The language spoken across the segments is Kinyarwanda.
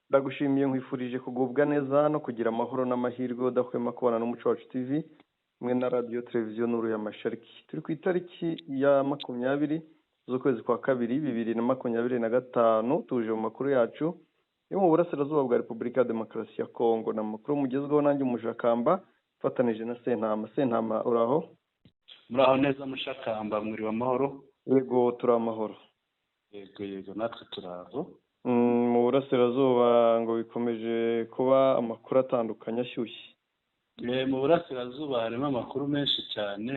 Ndagushimiye nkwifurije kugubwa neza no kugira amahoro n'amahirwe udahwema kubana n'umuco wacu TV hamwe na radiyo televiziyo Nuru ya Mashariki. Turi ku itariki ya 20 z'ukwezi kwa kabiri 2025 tuje mu makuru yacu yo mu burasirazuba bwa Repubulika ya Demokarasi ya Kongo. Na makuru mugezweho nanjye Umushakamba fatanije na Sentama uraho? Muraho neza Mushakamba, mwiriwe amahoro? Yego turi amahoro. Yego natwe turaho. Mu burasirazuba ngo bikomeje kuba amakuru atandukanye ashyushye. Mu burasirazuba harimo amakuru menshi cyane.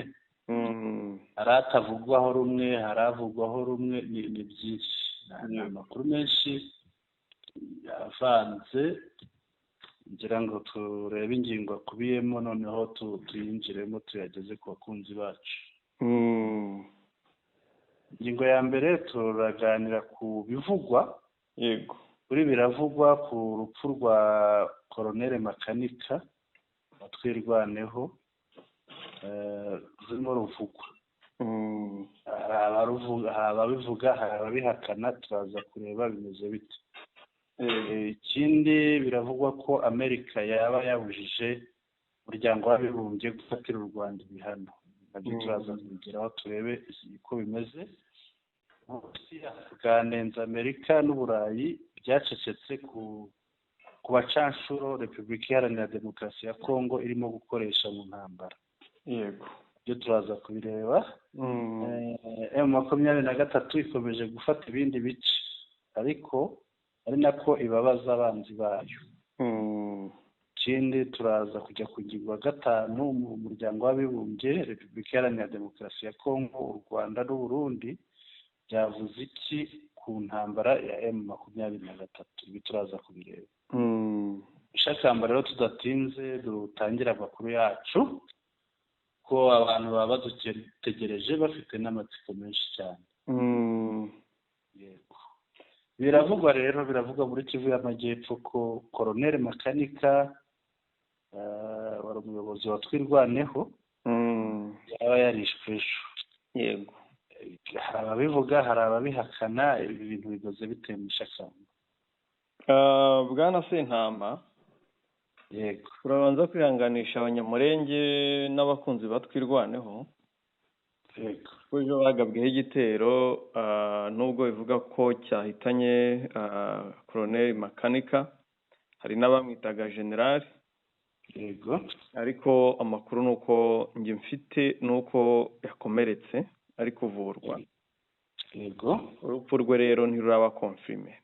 Hari atavugwaho rumwe, hari avugwaho rumwe, ni byinshi. Ni amakuru menshi avanze, ngira ngo turebe ingingo akubiyemo noneho tuyinjiremo tuyageze ku bakunzi bacu. Ingingo ya mbere turaganira ku bivugwa. Yego. Kuri biravugwa ku rupfu rwa Colonel Makanika watwirwaneho zirimo ruvugwa. Hari ababivuga, hari ababihakana, turaza kureba bimeze bite. Ikindi biravugwa ko Amerika yaba yabujije umuryango w'abibumbye gufatira u Rwanda ibihano. Nabyo turaza kugeraho turebe uko bimeze. Bwanenze Amerika n'Uburayi byacecetse ku bacanshuro Repubulika Iharanira Demokarasi ya Kongo irimo gukoresha mu ntambara. Yego. Ibyo turaza kubireba. M23 ikomeje gufata ibindi bice ariko ari nako ibabaza abanzi bayo. Ikindi turaza kujya ku ngingo ya 5 mu muryango w'abibumbye Repubulika Iharanira Demokarasi ya Kongo, u Rwanda n'u Burundi byavuze iki ku ntambara ya M23. Ibi turaza kubireba. Mushakamba rero tudatinze dutangira amakuru yacu ko abantu baba badutegereje bafite n'amatsiko menshi cyane. Yego. Biravugwa muri Kivu y'Amajyepfo ko Colonel Makanika wari umuyobozi watwirwaneho yaba yarishwe ejo. Yego. Hari ababivuga, hari ababihakana, ibi bintu bigoze bitewe Mushakamba. Bwana Sentama. Yego. Turabanza kwihanganisha abanyamurenge n'abakunzi batwirwaneho. Yego. Ejo bagabweho igitero nubwo bivuga ko cyahitanye Colonel Makanika, hari n'abamwitaga General. Yego. Ariko amakuru nuko njye mfite nuko yakomeretse ari kuvurwa. Yego. Urupfu rwe rero ntiruraba confirme.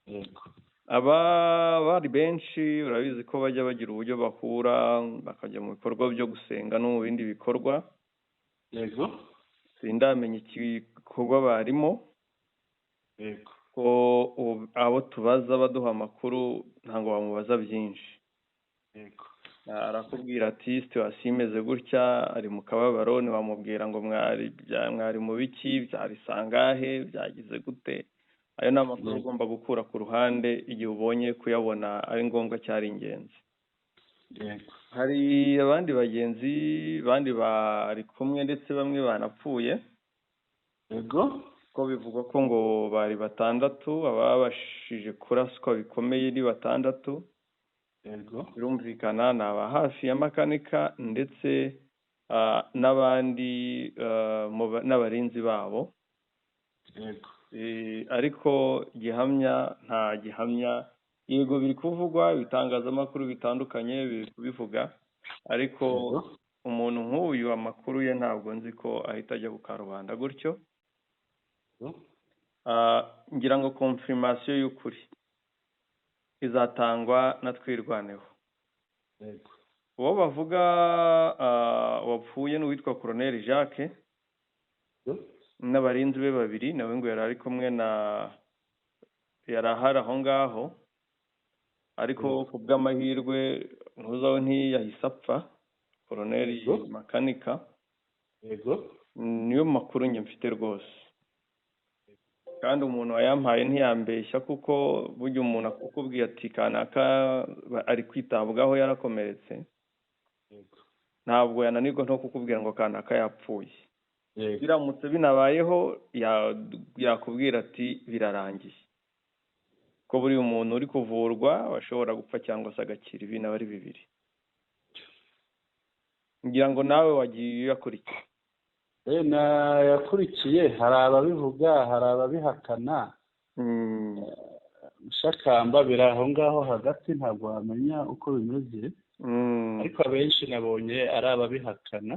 Yego. Bari benshi urabizi ko bajya bagira uburyo bahura bakajya mu bikorwa byo gusenga no mu bindi bikorwa. Yego. Sindamenya igikorwa barimo. Yego. Ko abo tubaza baduha amakuru ntango bamubaza byinshi. Yego. Arakubwira ati situation imeze gutya, ari mu kababaro, ni bamubwira ngo mwari mu biki, byari sangahe, byagize gute. Ayo ni amakuru ugomba gukura ku ruhande igihe ubonye kuyabona ari ngombwa cyari ingenzi. Yego. Hari abandi bagenzi bandi bari kumwe ndetse bamwe banapfuye. Yego. Ko bivugwa ko ngo bari 6 ababashije kuraswa bikomeye ni 6. Yego. Birumvikana ni aba hafi ya Makanika ndetse n'abandi n'abarinzi babo. Yego. Ariko nta gihamya, yego biri kuvugwa, ibitangazamakuru bitandukanye biri kubivuga, ariko umuntu nk'uyu amakuru ye ntabwo nzi ko ahita ajya kukarubanda gutyo. Ngira ngo confirmation y'ukuri izatangwa na twirwaneho. Yego. Uwo bavuga wapfuye n'uwitwa Colonel Jacques n'abarinzi be 2 nawe ngo yari kumwe yarahara aho ngaho, ariko ku bw'amahirwe ntuzaho ntiyahise apfa Colonel Makanika. Yego. Niyo makuru njye mfite rwose, kandi umuntu wayampaye ntiyambeshya kuko burya umuntu akukubwiye ati kanaka ari kwitabwaho yarakomeretse. Yego. Ntabwo yananirwa nto kukubwira ngo kanaka yapfuye. Yego. Biramutse binabayeho yakubwira ati birarangiye. ko buri umuntu uri kuvurwa ashobora gupfa cyangwa se agakira, ibi naba ari bibiri. ngira ngo nawe wagiye uyakurikiye. yakurikiye, hari ababivuga hari ababihakana. Shakamba biri aho ngaho hagati, ntabwo wamenya uko bimeze, ariko abenshi nabonye ari ababihakana,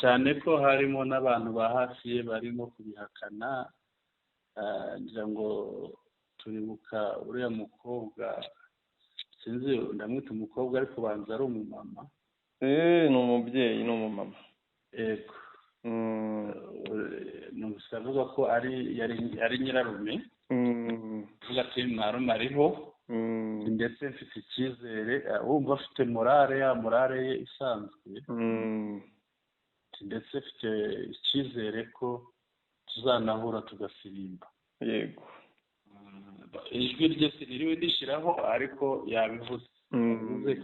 cyane ko harimo n'abantu ba hafi ye barimo kubihakana. ngira ngo turibuka uriya mukobwa, sinzi ndamwita umukobwa ariko banza ari umumama. Ni umubyeyi, ni umumama. Yego. Avuga ko ari nyirarume, avuga ati marume ariho, ndetse mfite icyizere, wumva afite morale, ya morale ye isanzwe, ndetse mfite icyizere ko tuzanahura tugasirimba. Yego. Ijwi rye siniriwe rishyiraho, ariko yabivuze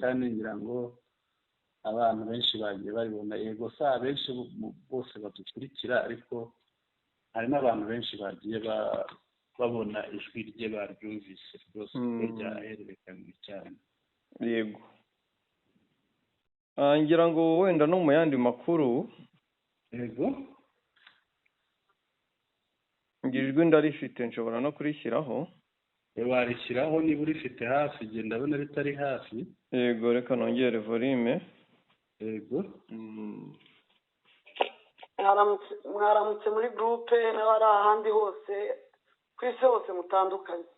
kandi ngira ngo abantu benshi bagiye babibona. Yego, si abenshi bose badukurikira, ariko hari n'abantu benshi bagiye babona ijwi rye, baryumvise rwose ko ryahererekanywe cyane. Yego. ngira ngo wenda no mu yandi makuru. Yego. ngira ijwi ndarifite, nshobora no kurishyiraho. Warishyiraho niba urifite hafi, genda ndabona ritari hafi. Yego, reka nongere volume. Yego. mwaramutse muri groupe n'abari ahandi hose ku isi hose mutandukanye.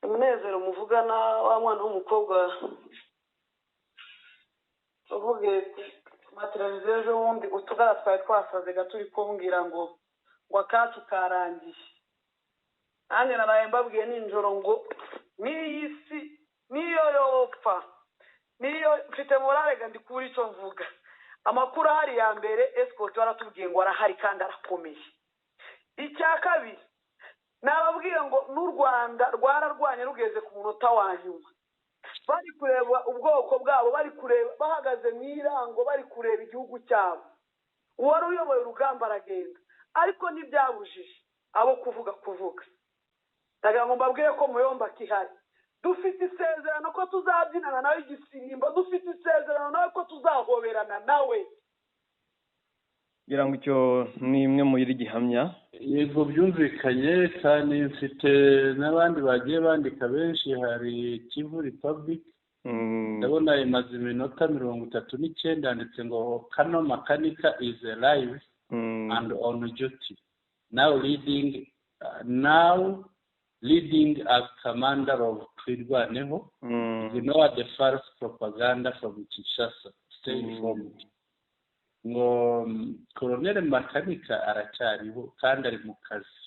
Umunezero muvugana wa mwana w'umukobwa uvuge ku mateleviziyo ejo bundi utugara twari twasaze gaturi kumbwira ngo akacu karangiye. nanjye naraye mbabwiye ninjoro ngo n'iyi si niyo yopfa, niyo mfite morale ga ndikura icyo mvuga. Amakuru ahari ya mbere Escort baratubwiye ngo arahari kandi arakomeye. Icya kabiri nababwiye ngo n'u Rwanda rwararwanye rugeze ku munota wa nyuma, bari kureba ubwoko bwabo, bari kureba bahagaze mu irango, bari kureba igihugu cyabo. Uwari uyoboye urugamba aragenda, ariko ntibyabujije abo kuvuga. Ndagira ngo mbabwire ko Muyomba kihari, dufite isezerano ko tuzabyinana nawe igisirimba, dufite isezerano nawe ko tuzahoberana nawe. ngira ngo icyo ni imwe muri gihamya. Yego, byumvikanye, kandi mfite n'abandi bagiye bandika benshi. Hari Kivu Republic, ndabona imaze iminota 39 yanditse ngo Kano Makanika is alive and on duty now leading as commander of Twirwaneho. Ignore the false propaganda from Kinshasa, stay informed. Ngo Colonel Makanika aracyariho kandi ari mu kazi.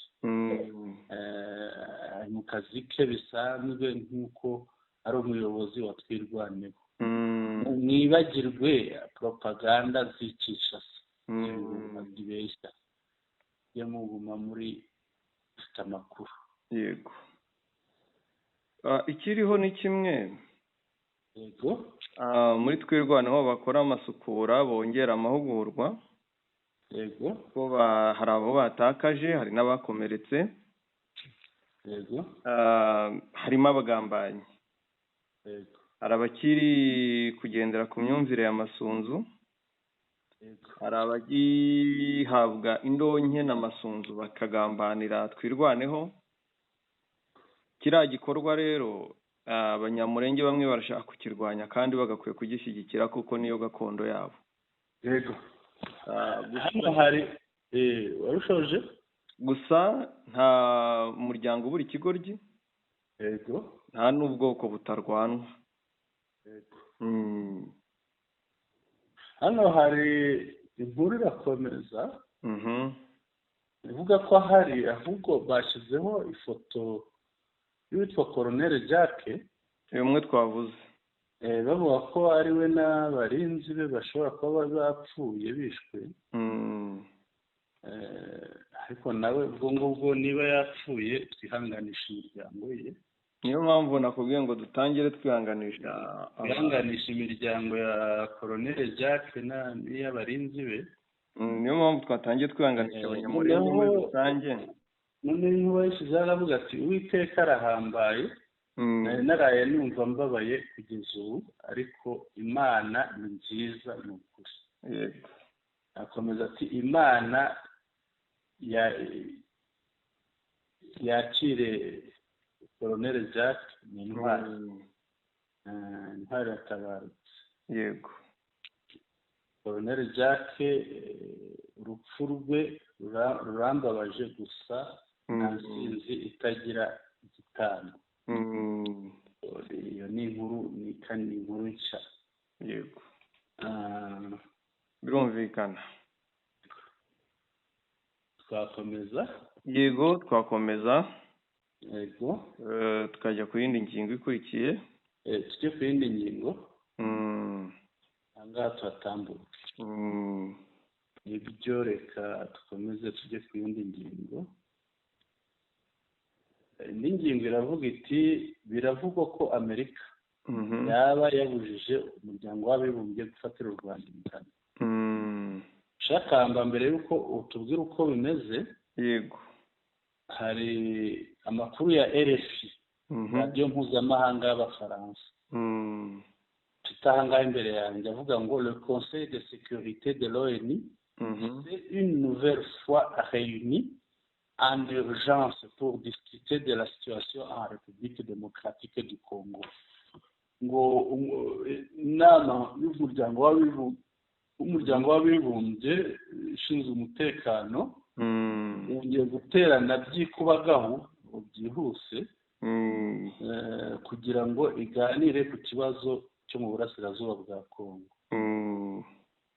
Mu kazi ke bisanzwe nk'uko ari umuyobozi wa Twirwaneho. Mwibagirwe propaganda z'Kinshasa, zibeshya yo muguma muri ufite amakuru. Yego. Ikiriho ni kimwe. Yego. Muri Twirwaneho bakora amasukura, bongera amahugurwa. Yego. Ko hari abo batakaje, hari n'abakomeretse. Yego. Harimo abagambanyi. Yego. Hari abakiri kugendera ku myumvire y'amasunzu. Yego. Hari abagihabwa indonke n'amasunzu bakagambanira Twirwaneho. Kiriya gikorwa rero abanyamurenge bamwe barashaka kukirwanya kandi bagakwiye kugishyigikira kuko niyo gakondo yabo. Yego. Hano hari warushoje? Gusa nta muryango buri kigoryi. Yego. Nta n'ubwoko butarwanwa. Yego. Hano hari inkuru irakomeza. Ivuga ko hari ahubwo bashyizeho ifoto y'uwitwa Colonel Jacques, umwe twavuze. Bavuga ko ari we n'abarinzi be bashobora kuba bapfuye bishwe. Ariko nawe ubwo ngubwo niba yapfuye twihanganisha imiryango ye. Niyo mpamvu nakubwiye ngo dutangire twihanganisha imiryango ya Colonel Jacques n'iy'abarinzi be. Niyo mpamvu twatangiye twihanganisha abanyamurenge muri rusange. none ntiwayishyizeho aravuga ati uwiteka arahambaye nari naraye numva mbabaye kugeza ubu ariko imana ni nziza ni ukuri akomeza ati imana yakire Colonel Jack ni intwari intwari yatabarutse yego Colonel Jack urupfu rwe rurambabaje gusa nta nsinzi itagira igitambo iyo ni inkuru ni inkuru nshya yego birumvikana twakomeza yego twakomeza yego tukajya ku yindi ngingo ikurikiye tujye ku yindi ngingo ahangaha tuhatambuke ibyo reka dukomeze tujye ku yindi ngingo indi ngingo iravuga iti biravugwa ko amerika yaba yabujije umuryango w'abibumbye gufatira u Rwanda ibihano shakamba mbere y'uko utubwira uko bimeze yego hari amakuru ya RFI radiyo mpuzamahanga y'abafaransa mfite ahangaha imbere yanjye avuga ngo le conseil de sécurité de l'ONU s'est une nouvelle fois réuni en urgence pour discuter de la situation en République démocratique du Congo ngo inama y'umuryango w'abibumbye ishinzwe umutekano wongeye guterana byikubagaho byihuse kugira ngo iganire ku kibazo cyo mu burasirazuba bwa Congo.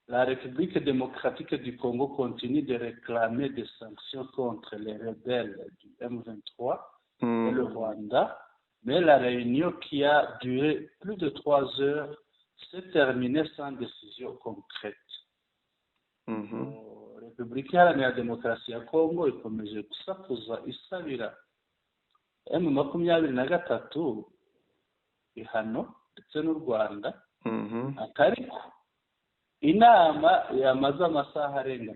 La République démocratique du Congo continue de réclamer des sanctions contre les rebelles du M23 et le Rwanda, mais la réunion qui a duré plus de 3 heures s'est terminée sans décision concrète. Repubulika Iharanira Demokarasi ya Congo ikomeje gusakuza isabira M23 ihano ndetse n'u Rwanda atariko inama yamaze amasaha arenga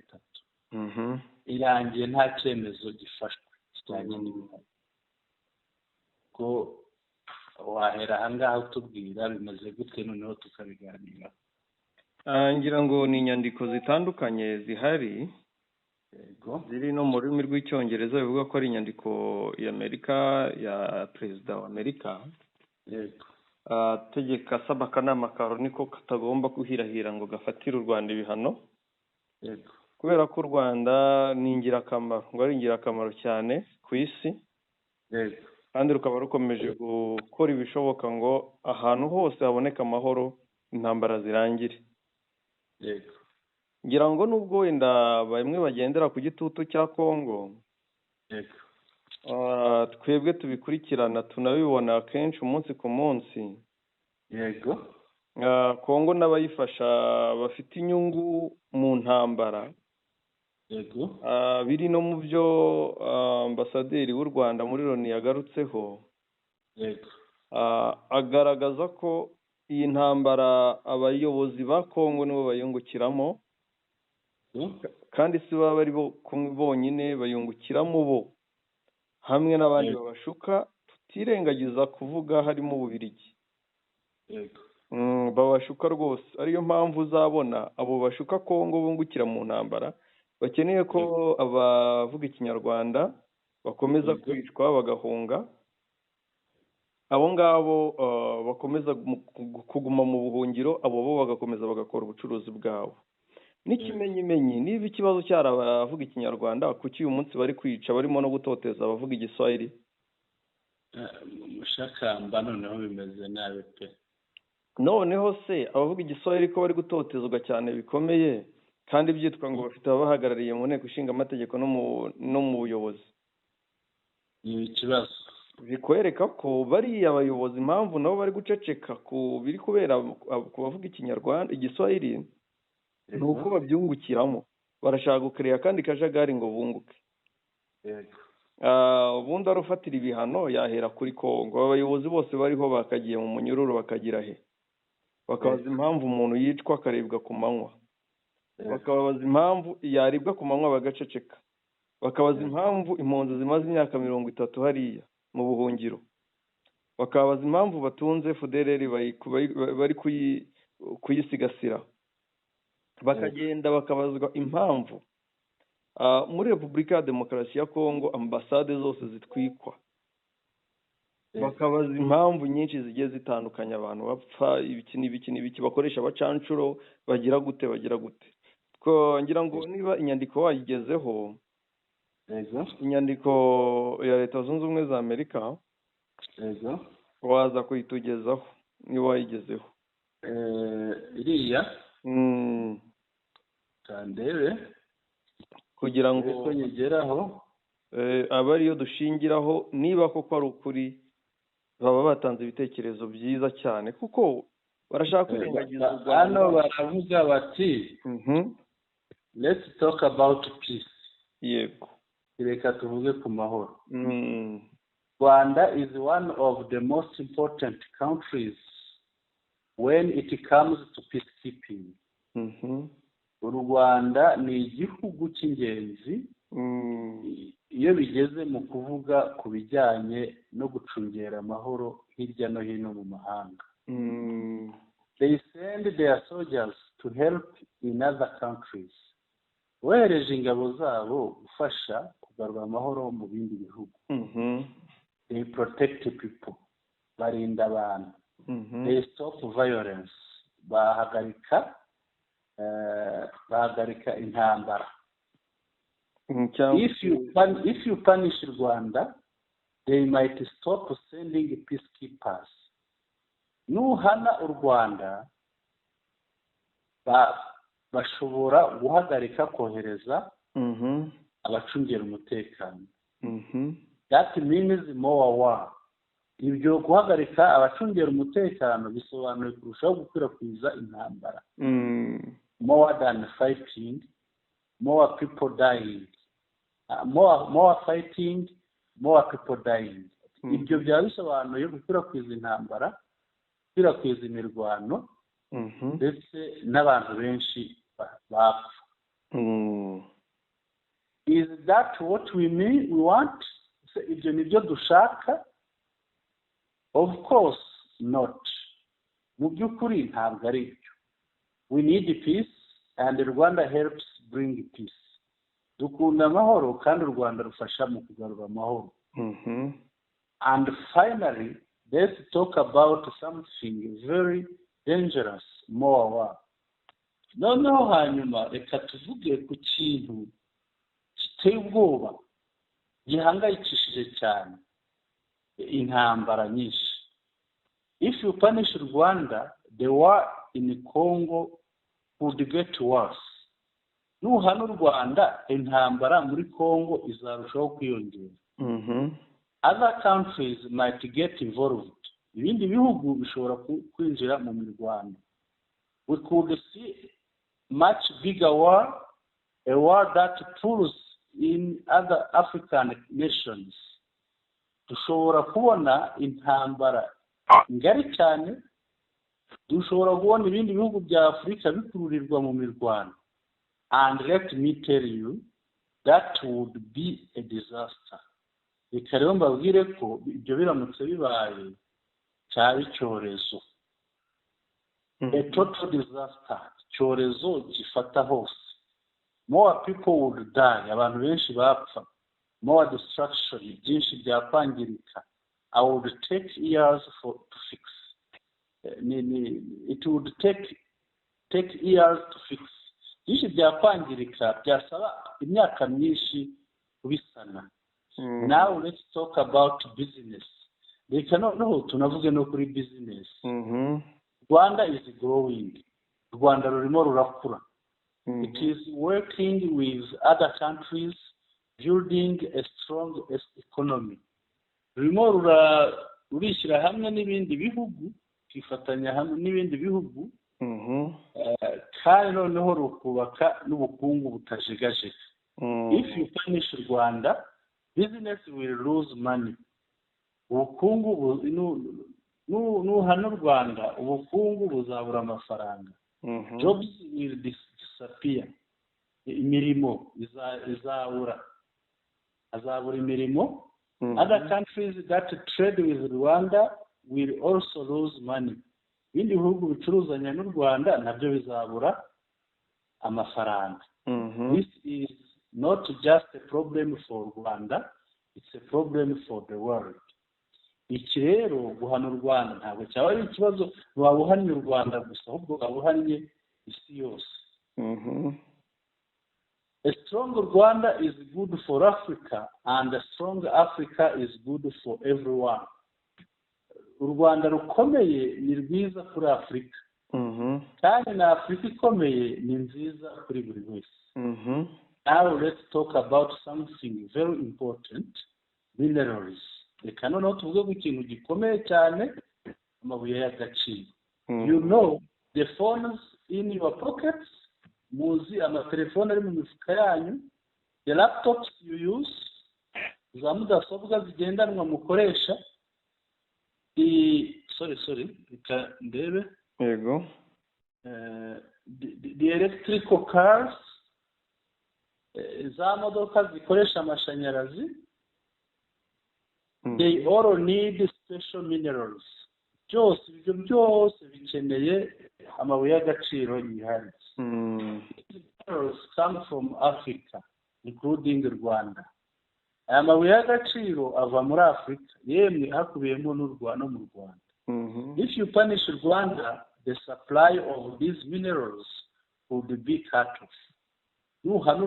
3 irangiye nta cyemezo gifashwe kijyanye n'ibihano ko wahera ahangaha utubwira bimeze gute noneho tukabiganiraho. ngira ngo ni inyandiko zitandukanye zihari ziri no mu rurimi rw'icyongereza bivuga ko ari inyandiko y'Amerika ya perezida wa Amerika tegeka asaba akanama ka Loni ko katagomba guhirahira ngo gafatire u Rwanda ibihano kubera ko u Rwanda ni ingirakamaro ngo ari ingirakamaro cyane ku isi kandi rukaba rukomeje gukora ibishoboka ngo ahantu hose haboneka amahoro intambara zirangire. ngira ngo nubwo wenda bamwe bagendera ku gitutu cya Congo twebwe tubikurikirana tunabibona kenshi umunsi ku munsi Congo n'abayifasha bafite inyungu mu ntambara biri no mu byo ambasaderi w'u Rwanda muri Loni yagarutseho agaragaza ko iyi ntambara abayobozi ba Congo nibo bayungukiramo kandi si baba bari bonyine bayungukiramo bo hamwe n'abandi babashuka tutirengagiza kuvuga harimo Ububiligi babashuka rwose ariyo mpamvu uzabona abo bashuka Congo bungukira mu ntambara bakeneye ko abavuga ikinyarwanda bakomeza kwicwa bagahunga abo ngabo bakomeza kuguma mu buhungiro abo bo bagakomeza bagakora ubucuruzi bwabo n'ikimenyimenyi niba ikibazo cyarabavuga ikinyarwanda kuki uyu munsi bari kwica barimo no gutoteza abavuga igiswahili mushakamba noneho bimeze nabi pe noneho se abavuga igiswahili ko bari gutotezwa cyane bikomeye kandi byitwa ngo bafite abahagarariye mu nteko ishinga amategeko no mu buyobozi ni ikibazo bikwereka ko bariya abayobozi impamvu nabo bari guceceka ku biri kubera ku bavuga ikinyarwanda igiswahili ni uko babyungukiramo barashaka gukereya kandi kajagari ngo bunguke ubundi arufatira ibihano yahera kuri Congo abayobozi bose bariho bakagiye mu munyururu bakagira he bakabaza impamvu umuntu yicwa akarebwa ku manywa bakababaza impamvu yaribwa ku manywa bagaceceka bakabaza impamvu impunzi zimaze imyaka 30 hariya mu buhungiro, bakabaza impamvu batunze FDLR bari kuyisigasira, bakagenda bakabazwa impamvu muri Repubulika ya Demokarasi ya Kongo ambasade zose zitwikwa, bakabaza impamvu nyinshi zigiye zitandukanye, abantu bapfa ibiki bakoresha abacancuro bagira gute ngira ngo niba inyandiko wayigezeho, inyandiko ya Leta Zunze Ubumwe za Amerika, waza kuyitugezaho niba wayigezeho iriya kandebe kugira ngo nyigeraho aba ariyo dushingiraho niba koko ari ukuri. Baba batanze ibitekerezo byiza cyane kuko barashaka kwirengagiza u Rwanda. Hano baravuga bati let's talk about peace. Yego, reka tuvuge ku mahoro. Rwanda is one of the most important countries when it comes to peacekeeping. U Rwanda ni igihugu cy'ingenzi iyo bigeze mu kuvuga ku bijyanye no gucungera amahoro hirya no hino mu mahanga. They send their soldiers to help in other countries. Bohereje ingabo zabo gufasha kugarura amahoro mu bindi bihugu. They protect people. Barinda abantu. They stop violence. Bahagarika intambara. If you punish Rwanda, they might stop sending peacekeepers. Nuhana u Rwanda bashobora guhagarika kohereza abacungera umutekano. That means more war. Ibyo guhagarika abacungera umutekano bisobanuye kurushaho gukwirakwiza intambara. More than fighting, more people dying. More fighting, more people dying. Ibyo byaba bisobanuye gukwirakwiza intambara, gukwirakwiza imirwano, ndetse n'abantu benshi bapfa. Is that what we mean? We want? Ibyo nibyo dushaka? Of course not. Mu by'ukuri ntabwo ari ibyo. We need peace and Rwanda helps bring peace. Dukunda amahoro kandi u Rwanda rufasha mu kugarura amahoro. And finally, let's talk about something very dangerous, more war. Noneho hanyuma reka tuvuge ku kintu giteye ubwoba gihangayikishije cyane, intambara nyinshi. If you punish Rwanda, the war in Congo would get worse. Nuhana u Rwanda, intambara muri Congo izarushaho kwiyongera. Other countries might get involved. Ibindi bihugu bishobora kwinjira mu mirwano. We could see much bigger war, a war that pulls in other African nations. Dushobora kubona intambara ngari cyane, dushobora kubona ibindi bihugu bya Afurika bikururirwa mu mirwano. And let me tell you, that would be a disaster. Reka rero mbabwire ko ibyo biramutse bibaye cyaba icyorezo. A total disaster. Icyorezo gifata hose. More people would die. Abantu benshi bapfa. More destruction. Byinshi byakwangirika. I would take years to fix. It would take years to fix. Byinshi byakwangirika byasaba imyaka myinshi kubisana. Now let's talk about business. Reka noneho tunavuge no kuri business. Rwanda is growing. Rwanda rurimo rurakura. It is working with other countries, building a strong economy. Rurimo rurishyira hamwe n'ibindi bihugu, kifatanya hamwe n'ibindi bihugu, kandi noneho rukubaka n'ubukungu butajegajega. If you punish Rwanda, business will lose money. Ubukungu nuhana u Rwanda, ubukungu buzabura amafaranga. Jobs will disappear. Imirimo izabura. hazabura imirimo. Other countries that trade with Rwanda will also lose money. Ibindi bihugu bicuruzanya n'u Rwanda nabyo bizabura amafaranga. This is not just a problem for Rwanda, it's a problem for the world. Iki rero guhana u Rwanda ntabwo cyaba ari ikibazo wabuhanye u Rwanda gusa, ahubwo wabuhanye isi yose. A strong Rwanda is good for Africa, and a strong Africa is good for everyone. U Rwanda rukomeye ni rwiza kuri Afurika, kandi na Afurika ikomeye ni nziza kuri buri wese. Now let's talk about something very important, minerals. Reka noneho tuvuge ku kintu gikomeye cyane, amabuye y'agaciro. You know the phones in your pockets, muzi amatelefone ari mu mifuka yanyu, the laptops you use, za mudasobwa zigendanwa mukoresha, reka ndebe, yego, the electrical cars, za modoka zikoresha amashanyarazi, they all need special minerals. Ibyo byose bikeneye amabuye y'agaciro yihariye. Minerals come from Africa, including Rwanda. Aya mabuye y'agaciro ava muri Afurika, yemwe hakubiyemo n'u Rwanda mu Rwanda. If you punish Rwanda, the supply of these minerals would be cut off. Nuhana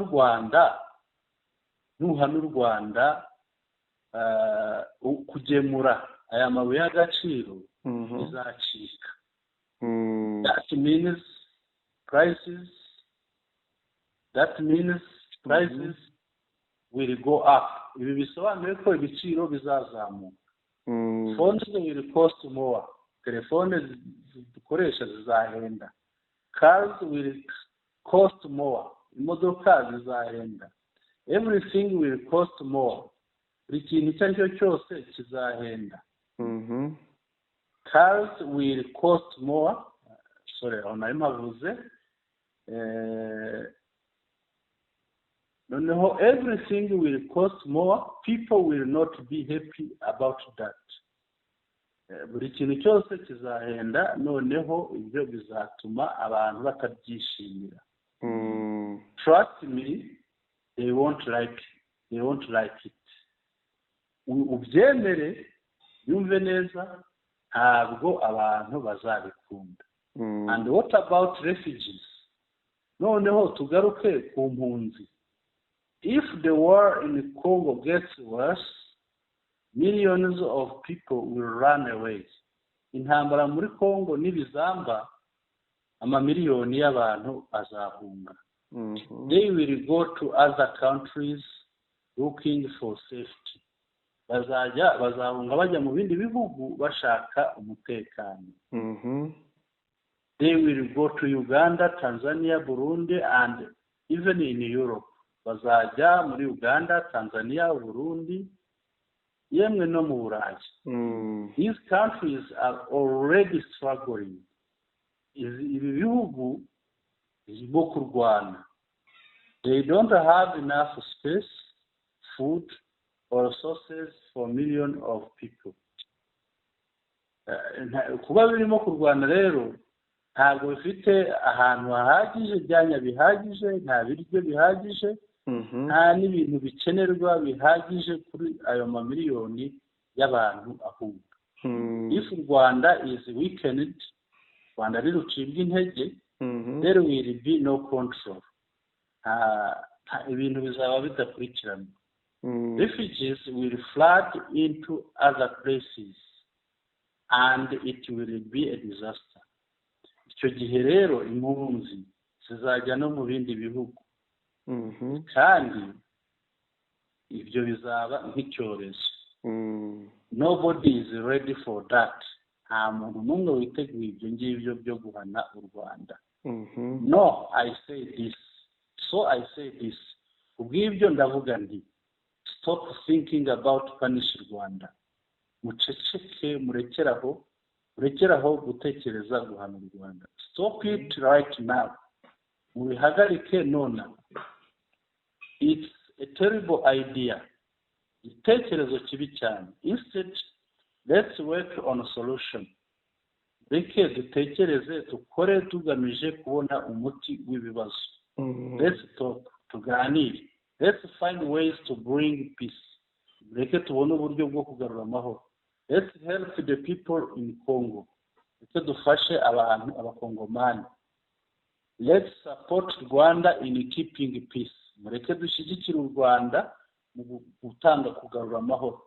u Rwanda kugemura aya mabuye y'agaciro izacika. That means prices will go up. Ibi bisobanuye ko ibiciro bizazamuka. Phones will cost more. Telefone dukoresha zizahenda. Cars will cost more. Imodoka zizahenda. Everything will cost more. Buri kintu icyo ari cyo cyose kizahenda. Cars will cost more. Aho nari mpavuze. Noneho everything will cost more. People will not be happy about that. Buri kintu cyose kizahenda, noneho ibyo bizatuma abantu batabyishimira. Trust me, they won't like it. Ubyemere, yumve neza, ntabwo abantu bazabikunda. And what about refugees? Noneho tugaruke ku mpunzi. If the war in Congo gets worse, millions of people will run away. Intambara muri Congo nibizamba, amamiliyoni y'abantu azahunga. They will go to other countries looking for safety. Bazahunga bajya mu bindi bihugu bashaka umutekano. They will go to Uganda, Tanzania, Burundi, and even in Europe. Bazajya muri Uganda, Tanzania, Burundi, yemwe no mu Burayi. These countries are already struggling. Ibi bihugu birimo kurwana. They don't have enough space, food, or resources for millions of people. Kuba birimo kurwana rero, ntabwo bifite ahantu hahagije, ibyanya bihagije, nta biryo bihagije, nta n'ibintu bikenerwa bihagije kuri ayo mamiliyoni y'abantu ahunga. If Rwanda is weakened, Rwanda rucibwa intege, there will be no control. Ibintu bizaba bidakurikirana. Refugees will flood into other places, and it will be a disaster. Icyo gihe rero impunzi zizajya no mu bindi bihugu, kandi ibyo bizaba nk'icyorezo. Nobody is ready for that. Nta muntu n'umwe witeguye ibyo ngibyo byo guhana u Rwanda. No, I say this. So I say this. Ubw'ibyo ndavuga nti stop thinking about punish Rwanda. Muceceke, murekeraho gutekereza guhana u Rwanda. Stop it right now. Mubihagarike nona. It's a terrible idea. igitekerezo kibi cyane. Instead, let's work on a solution. Reke dutekereze dukore tugamije kubona umuti w'ibibazo. Let's talk, tuganire. Let's find ways to bring peace. Reke tubone uburyo bwo kugarura amahoro. Let's help the people in Congo. Reke dufashe abantu abakongomani. Let's support Rwanda in keeping peace. Mureke dushyigikire u Rwanda mu gutanga kugarura amahoro.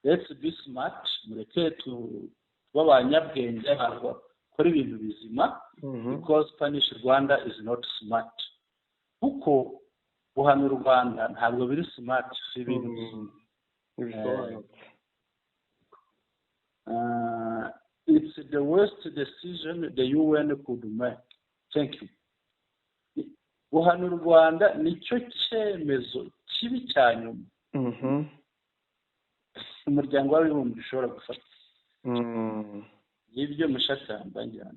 Let's be smart. Mureke tuba abanyabwenge bakora ibintu bizima, because punish Rwanda is not smart. Kuko guhana u Rwanda ntabwo biri smart, si ibintu bizima. It's the worst decision the UN could make. Thank you. Guhana u Rwanda nicyo cyemezo kibi cyane umuryango w'abibumbye ushobora gufata. Y'ibyo mushakamba njyana.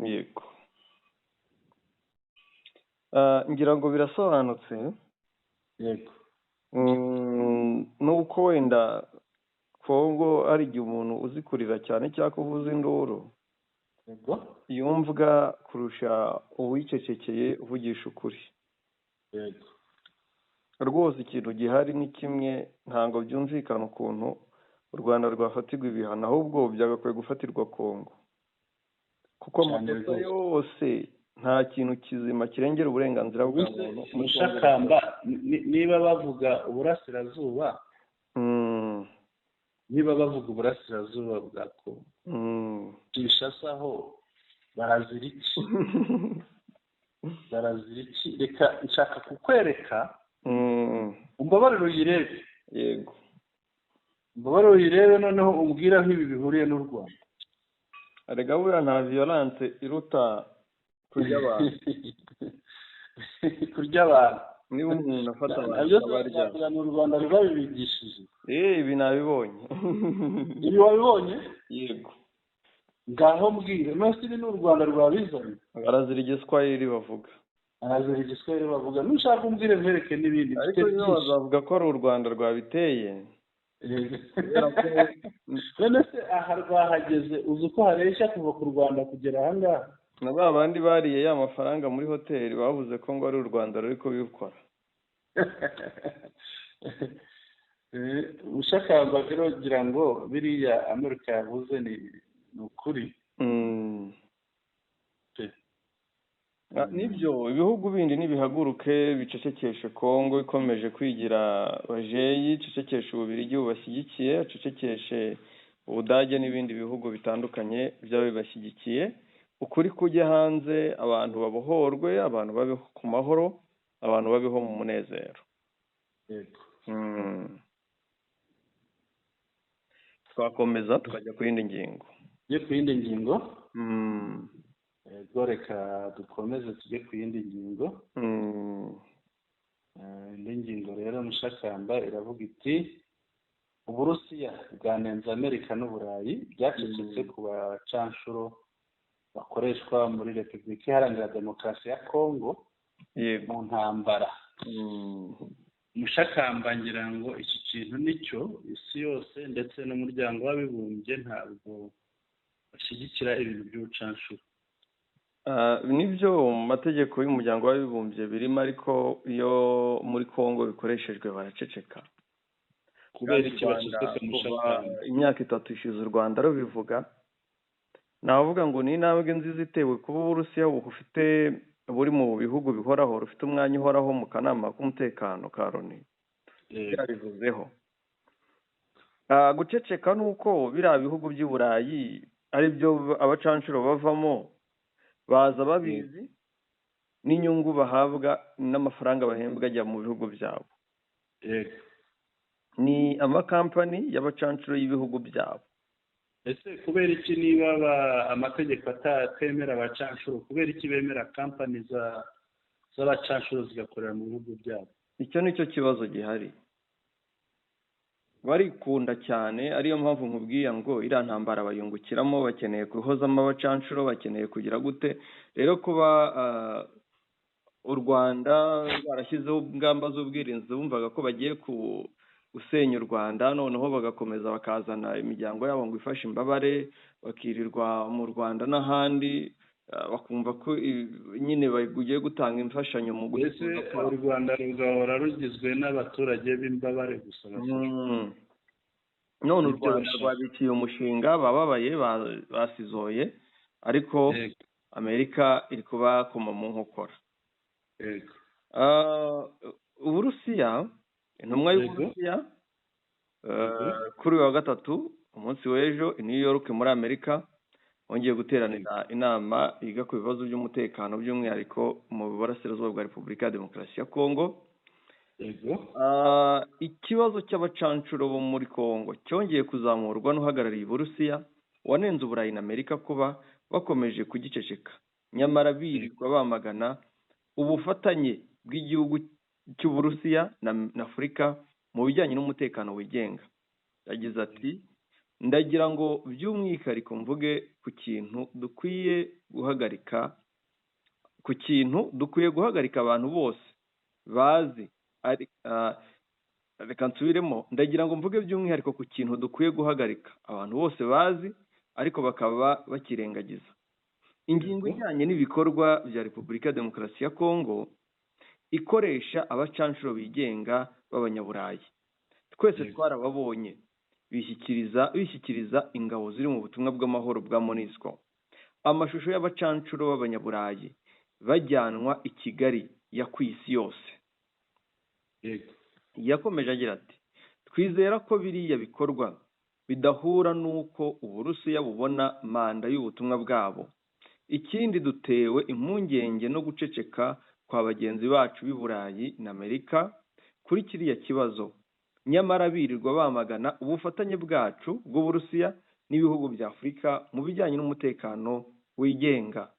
Yego. Ngira ngo birasobanutse. Yego. Nuko wenda Kongo ari igihe umuntu uzi kurira cyane cyangwa kuvuza induru. Yego. Yumvwa kurusha uwicecekeye uvugisha ukuri. Yego. Rwose ikintu gihari ni kimwe, ntabwo byumvikana ukuntu u Rwanda rwafatirwa ibihano, ahubwo byagakwiye gufatirwa Kongo. Kuko amakosa yose nta kintu kizima kirengera uburenganzira bwa muntu. Mushakamba niba bavuga uburasirazuba, niba bavuga uburasirazuba bwa Kongo, Kinshasa barazira iki? Barazira iki? Reka nshaka kukwereka, umbabariro uyirebe. Yego. Umbabariro uyirebe noneho umbwira aho ibi bihuriye n'u Rwanda. Arega buriya nta violence iruta kurya abantu. Kurya abantu. Niba umuntu afata abantu abarya mu Rwanda rwabibigishije. Ibi nabibonye. Ibi wabibonye? Yego. Ngaho mbwire, nose ni n'u Rwanda rwabizanye. Barazira igiswahili bavuga. Barazira igiswahili bavuga. Nushaka umbwire vereke n'ibindi. Ariko niyo bazavuga ko ari u Rwanda rwabiteye. None se aha rwahageze uzi ko hareshya kuva ku Rwanda kugera aha ngaha? Na ba bandi bariye ya mafaranga muri hoteli bavuze ko ngo ari u Rwanda ruri kubikora. Ushakamba rero ngira ngo biriya Amerika yavuze ni ukuri. Nibyo ibihugu bindi nibihaguruke bicecekeshe Kongo ikomeje kwigira bajeyi, cecekeshe Ububiligi bubashyigikiye, cecekeshe Ubudage n'ibindi bihugu bitandukanye byaba bibashyigikiye. Ukuri kujya hanze, abantu babohorwe, abantu babeho ku mahoro, abantu babeho mu munezero. Yego. Twakomeza tukajya ku yindi ngingo. Ku yindi ngingo? Yego, reka dukomeze tujye ku yindi ngingo. Indi ngingo rero Mushakamba iravuga iti Uburusiya bwanenze Amerika n'Uburayi byacecetse ku bacanshuro bakoreshwa muri Repubulika Iharanira Demokarasi ya Kongo mu ntambara. Mushakamba ngira ngo iki kintu nicyo isi yose ndetse n'umuryango w'abibumbye ntabwo bashyigikira ibintu by'ubucanshuro. Nibyo mu mategeko y'umuryango w'abibumbye birimo, ariko iyo muri Kongo bikoreshejwe baraceceka. Kubera iki baceceka Mushakamba? Imyaka 3 ishize u Rwanda rubivuga. Navuga ngo ni intambwe nziza itewe kuba Uburusiya buri mu bihugu bihoraho, rufite umwanya uhoraho mu kanama k'umutekano ka Loni. Yabivuzeho. Guceceka nuko biriya bihugu by'i Burayi ari byo abacanshuro bavamo, baza babizi n'inyungu bahabwa n'amafaranga bahembwa ajya mu bihugu byabo. Ni amakampani y'abacanshuro y'ibihugu byabo. Ese kubera iki niba amategeko atemera abacanshuro, kubera iki bemera kampani z'abacanshuro zigakorera mu bihugu byabo? Icyo nicyo kibazo gihari. Barikunda cyane, ariyo mpamvu nkubwiye ngo iriya ntambara bayungukiramo, bakeneye guhozamo abacanshuro, bakeneye kugira gute. Rero kuba u Rwanda barashyizeho ingamba z'ubwirinzi, bumvaga ko bagiye usenya u Rwanda, noneho bagakomeza bakazana imiryango yabo ngo ifashe imbabare, bakirirwa mu Rwanda n'ahandi, bakumva ko nyine bagiye gutanga imfashanyo mu mbese u Rwanda rugahora rugizwe n'abaturage b'imbabare gusa. none u Rwanda rwabikiye umushinga, bababaye basizoye, ariko Amerika iri kubakoma mu nkokora. Uburusiya, intumwa y'Uburusiya kuri uyu wa gatatu umunsi w'ejo i New York muri Amerika bongeye guteranira inama yiga ku bibazo by'umutekano by'umwihariko mu burasirazuba bwa Repubulika ya Demokarasi ya Kongo. Ikibazo cy'abacancuro bo muri Kongo cyongeye kuzamurwa n'uhagarariye Uburusiya wanenze Uburayi na Amerika kuba bakomeje kugiceceka, nyamara birirwa bamagana ubufatanye bw'igihugu cy'Uburusiya na Afurika mu bijyanye n'umutekano wigenga. Yagize ati, ndagira ngo by'umwihariko mvuge ku kintu dukwiye guhagarika abantu bose bazi, reka nsubiremo, ndagira ngo mvuge by'umwihariko ku kintu dukwiye guhagarika abantu bose bazi ariko bakaba bakirengagiza. Ingingo ijyanye n'ibikorwa bya Repubulika ya Demokarasi ya Kongo ikoresha abacancuro bigenga b'Abanyaburayi. Twese twarababonye bishyikiriza ingabo ziri mu butumwa bw'amahoro bwa MONUSCO. Amashusho y'abacancuro b'Abanyaburayi bajyanwa i Kigali ya ku isi yose. Yakomeje agira ati, twizera ko biriya bikorwa bidahura n'uko Uburusiya bubona manda y'ubutumwa bwabo. Ikindi, dutewe impungenge no guceceka kwa bagenzi bacu b'i Burayi na Amerika kuri kiriya kibazo, nyamara birirwa bamagana ubufatanye bwacu bw'Uburusiya n'ibihugu bya Afurika mu bijyanye n'umutekano wigenga.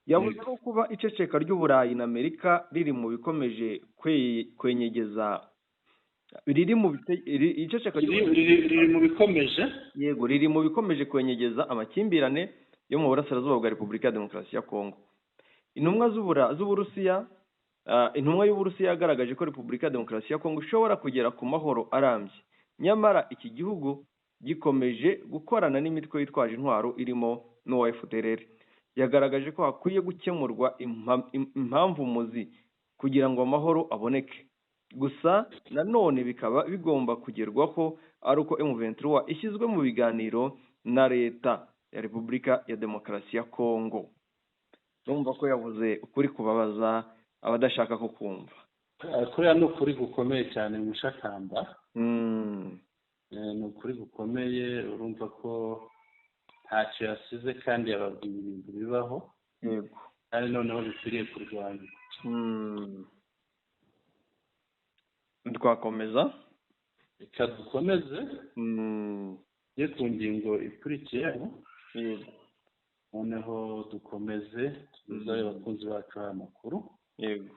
Yavuze ko kuba iceceka ry'Uburayi na Amerika riri mu bikomeje kwenyegeza riri mu bikomeje kwenyegeza amakimbirane yo mu burasirazuba bwa Repubulika ya Demokarasi ya Kongo. Intumwa y'Uburusiya yagaragaje ko Repubulika ya Demokarasi ya Kongo ishobora kugera ku mahoro arambye, nyamara iki gihugu gikomeje gukorana n'imitwe yitwaje intwaro irimo n'uwa FDLR. Yagaragaje ko hakwiye gukemurwa impamvu muzi kugira ngo amahoro aboneke. Gusa nanone bikaba bigomba kugerwaho ari uko M23 ishyizwe mu biganiro na leta ya Repubulika ya Demokarasi ya Kongo. Urumva ko yavuze ukuri kubabaza abadashaka ko kumva. Kuriya ni ukuri gukomeye cyane mu Shakamba. Ni ukuri gukomeye, urumva ko ntacyo yasize kandi yababwiye ibintu bibaho. Yego. Kandi noneho bikwiriye kurwanya. Twakomeza? Reka dukomeze. Ye ku ngingo ikurikiyeho. Yego. Noneho dukomeze tuzabe abakunzi bacu amakuru. Yego.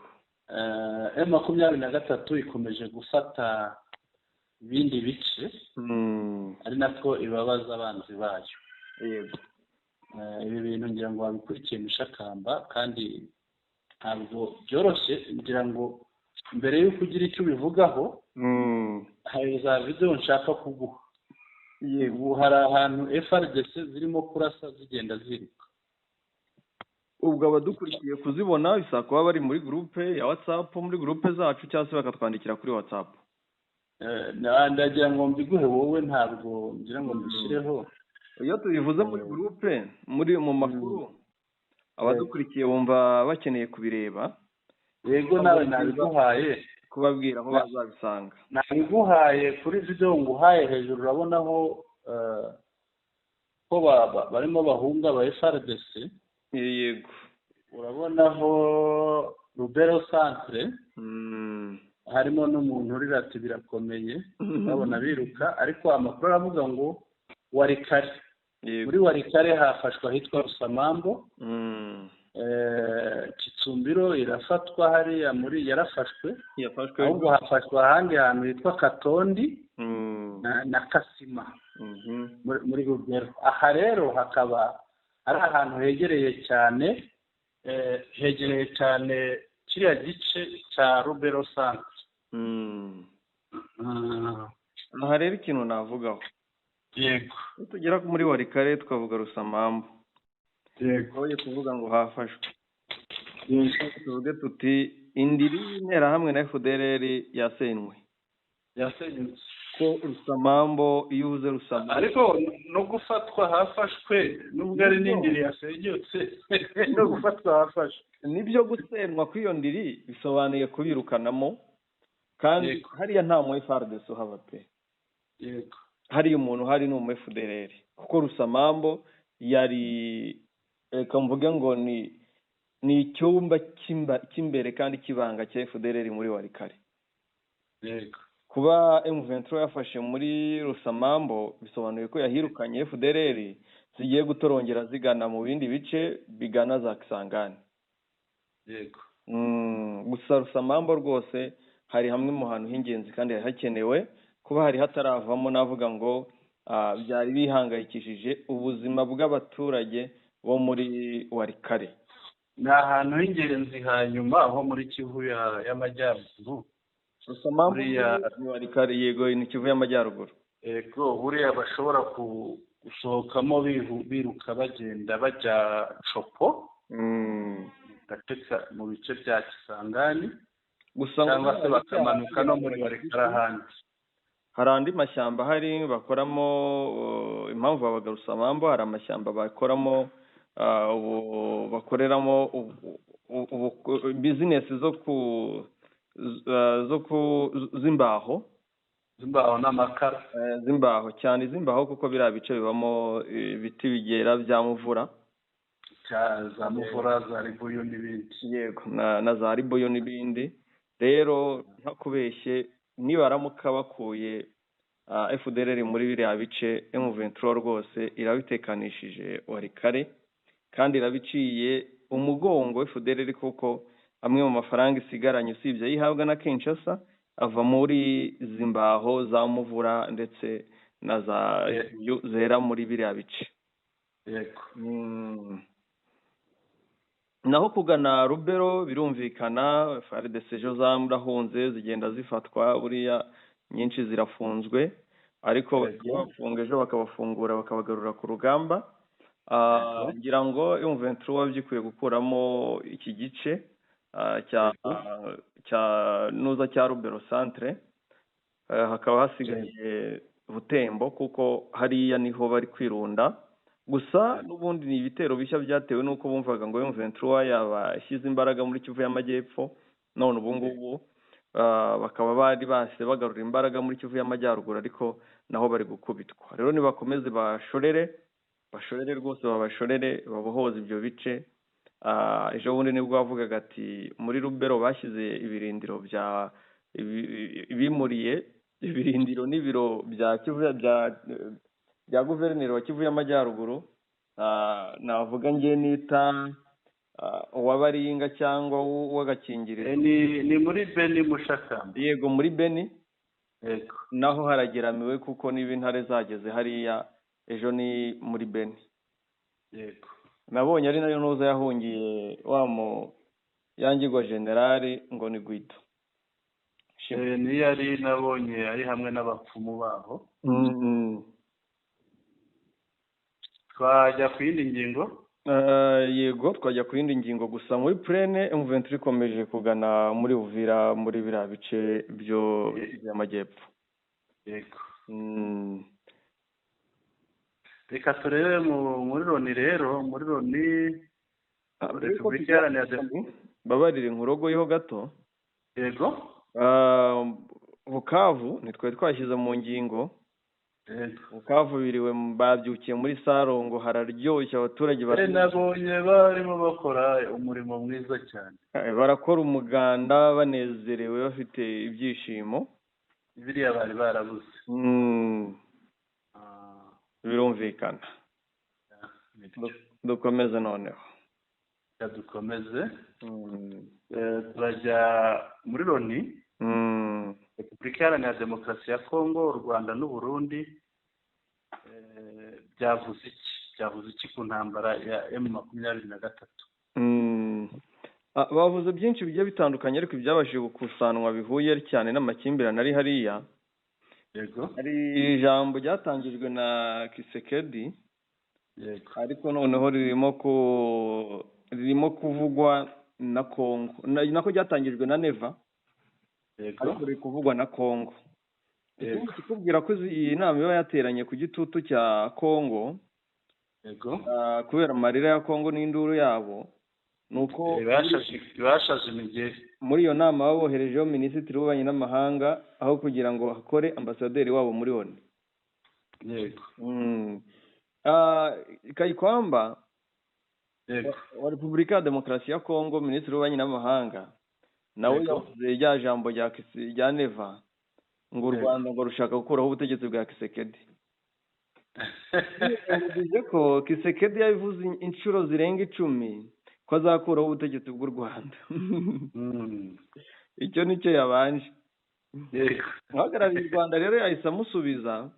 M23 ikomeje gufata ibindi bice, ari nako ibabaza abanzi bayo. Yego. Ibi bintu ngira ngo babikurikiye mu Shakamba kandi ntabwo byoroshye, ngira ngo mbere y'uko ugira icyo ubivugaho hari za video nshaka kuguha. Yego. Hari ahantu FRDC zirimo kurasa zigenda ziruka. Ubwo abadukurikiye kuzibona bisa kuba bari muri groupe ya WhatsApp, muri groupe zacu cyangwa se bakatwandikira kuri WhatsApp. Ndagira ngo mbiguhe wowe, ntabwo ngira ngo mbishireho. Iyo tubivuze muri groupe mu makuru abadukurikiye bumva bakeneye kubireba. Yego, nawe nabiguhaye kubabwira aho bazabisanga. Nabiguhaye kuri video nguhaye hejuru, urabonaho ko barimo bahunga ba FRDC. Yego. Urabonaho Rubero Centre. Harimo n'umuntu urira ati birakomeye, babona biruka, ariko amakuru aravuga ngo Warikare. Muri Warikare hafashwa hitwa Rusamambo. Kitsumbiro irafatwa hariya muri yarafashwe. Ahubwo hafashwa ahandi hantu hitwa Katondi na Kasima muri Rubero. Aha rero hakaba ari ahantu hegereye cyane kiriya gice cya Rubero Centre. aha rero ikintu navugaho, yego tugera muri Walikale twavuga Rusamambu, yego oye kuvuga ngo hafashwe, yego tuvuge tuti indiri y'interahamwe na FDLR yasenywe, yasenyutse ko Rusamambu iyo uvuze Rusamambu ariko no gufatwa hafashwe nubwo ari n'indiri yasenyutse no gufatwa hafashwe nibyo gusenywa kw'iyo ndiri bisobanuye kubirukanamo, kandi Yego. hariya nta mu FARDC uhaba pe, yego hariya umuntu hari ni umu FDLR, kuko Rusamambu yari reka mvuge ngo ni icyumba cy'imbere kandi kibanga cya FDLR muri Walikale. yego Kuba M23 yafashe muri Rusamambu bisobanuye ko yahirukanye FDLR zigiye gutorongera zigana mu bindi bice bigana za Kisangani. yego Gusa Rusamambu rwose hari hamwe mu hantu h'ingenzi kandi hakenewe kuba hari hataravamo, navuga ngo byari bihangayikishije ubuzima bw'abaturage bo muri Walikale. ni ahantu h'ingenzi hanyuma aho muri Kivu y'Amajyaruguru. Rusamambu buriya ni Walikale, yego ni Kivu y'Amajyaruguru. yego buriya bashobora gusohokamo biruka bagenda bajya Copo mu bice bya Kisangani, Gusa cyangwa se bakamanuka no muri Walikale ahandi. hari andi mashyamba hari bakoramo impamvu babaga Rusamambu, hari amashyamba bakoramo bakoreramo business z'imbaho n'amakara z'imbaho cyane, iz'imbaho kuko biriya bice bibamo ibiti bigera bya muvura, za muvura, za ribuyu n'ibindi. yego na za ribuyu n'ibindi. Rero ntakubeshye nibaramuka bakuye FDLR muri biriya bice, M23 rwose irabitekanishije Walikale kandi irabiciye umugongo FDLR, kuko amwe mu mafaranga isigaranye usibye ayihabwa na Kinshasa ava muri zimbaho za muvura ndetse na za zera muri biriya bice. yego naho kugana Rubero birumvikana, FARDC jo zamurahunze zigenda zifatwa, buriya nyinshi zirafunzwe, ariko bafunga ejo bakabafungura bakabagarura ku rugamba. Ngira ngo M23 wabyikuye gukuramo iki gice cya Rubero centre, hakaba hasigaye Butembo, kuko hariya niho bari kwirunda. Gusa n'ubundi ni ibitero bishya byatewe n'uko bumvaga ngo M23 yabashyize imbaraga muri Kivu y'Amajyepfo, none ubu ngubu bakaba bari base bagarura imbaraga muri Kivu y'Amajyaruguru, ariko naho bari gukubitwa. Rero nibakomeze bashorere rwose, babashorere babohoza ibyo bice. Ejo bundi nibwo bavugaga ati muri Rubero bashyize ibirindiro bimuriye ibirindiro n'ibiro bya Kivu bya guverineri wa Kivu y'Amajyaruguru, navuga ngiye nita uwabaringa cyangwa uw'agakingirizo. ni muri Beni Mushakamba. Yego muri Beni. yego naho harageramiwe kuko niba intare zageze hariya ejo ni muri Beni. yego nabonye ari nayo ntuza yahungiye yangirwa generali ngo ni Guido. niyo yari nabonye ari hamwe n'abapfumu baho. twajya ku yindi ngingo. Yego twajya ku yindi ngingo, gusa muri plene M23 ikomeje kugana muri Uvira, muri biriya bice byo by'amajyepfo. yego reka turebe muri Loni. rero muri Loni Repubulika Iharanira Demokarasi, babarire nkurogoyeho gato. yego Bukavu nitwe twashyize mu ngingo. Bukavu biriwe babyukiye muri Sarongo, hararyoshye, abaturage nabonye barimo bakora umurimo mwiza cyane, barakora umuganda banezerewe bafite ibyishimo, biriya bari barabuze. birumvikana. dukomeze noneho. dukomeze turajya muri Loni. Repubulika Iharanira Demokarasi ya Kongo, u Rwanda n'u Burundi byavuze iki ku ntambara ya M23? bavuze byinshi bigiye bitandukanye ariko ibyabashije gukusanwa bihuye cyane n'amakimbirane ari hariya. Yego. Hari ijambo ryatangijwe na Kisekedi. Yego. Ariko noneho ririmo kuvugwa na Kongo. Nako ryatangijwe na Neva. Yego. Ariko riri kuvugwa na Kongo. Yego. Kikubwira ko iyi nama iba yateranye ku gitutu cya Kongo. Yego. Kubera amarira ya Kongo n'induru yabo. Nuko ibashaje imigeri. Muri iyo nama baboherejeho minisitiri w'ububanyi n'amahanga aho kugira ngo hakore ambasaderi wabo muri ONU. Yego. Kayikwamba Yego. wa Repubulika ya Demokarasi ya Kongo, minisitiri w'ububanyi n'amahanga nawe yavuze rya jambo rya Neva ngo u Rwanda ngo rushaka gukuraho ubutegetsi bwa Kisekedi. Yavuze ko Kisekedi yabivuze inshuro zirenga 10 ko azakuraho ubutegetsi bw'u Rwanda. Icyo nicyo yabanje. Uhagarariye u Rwanda rero yahise amusubiza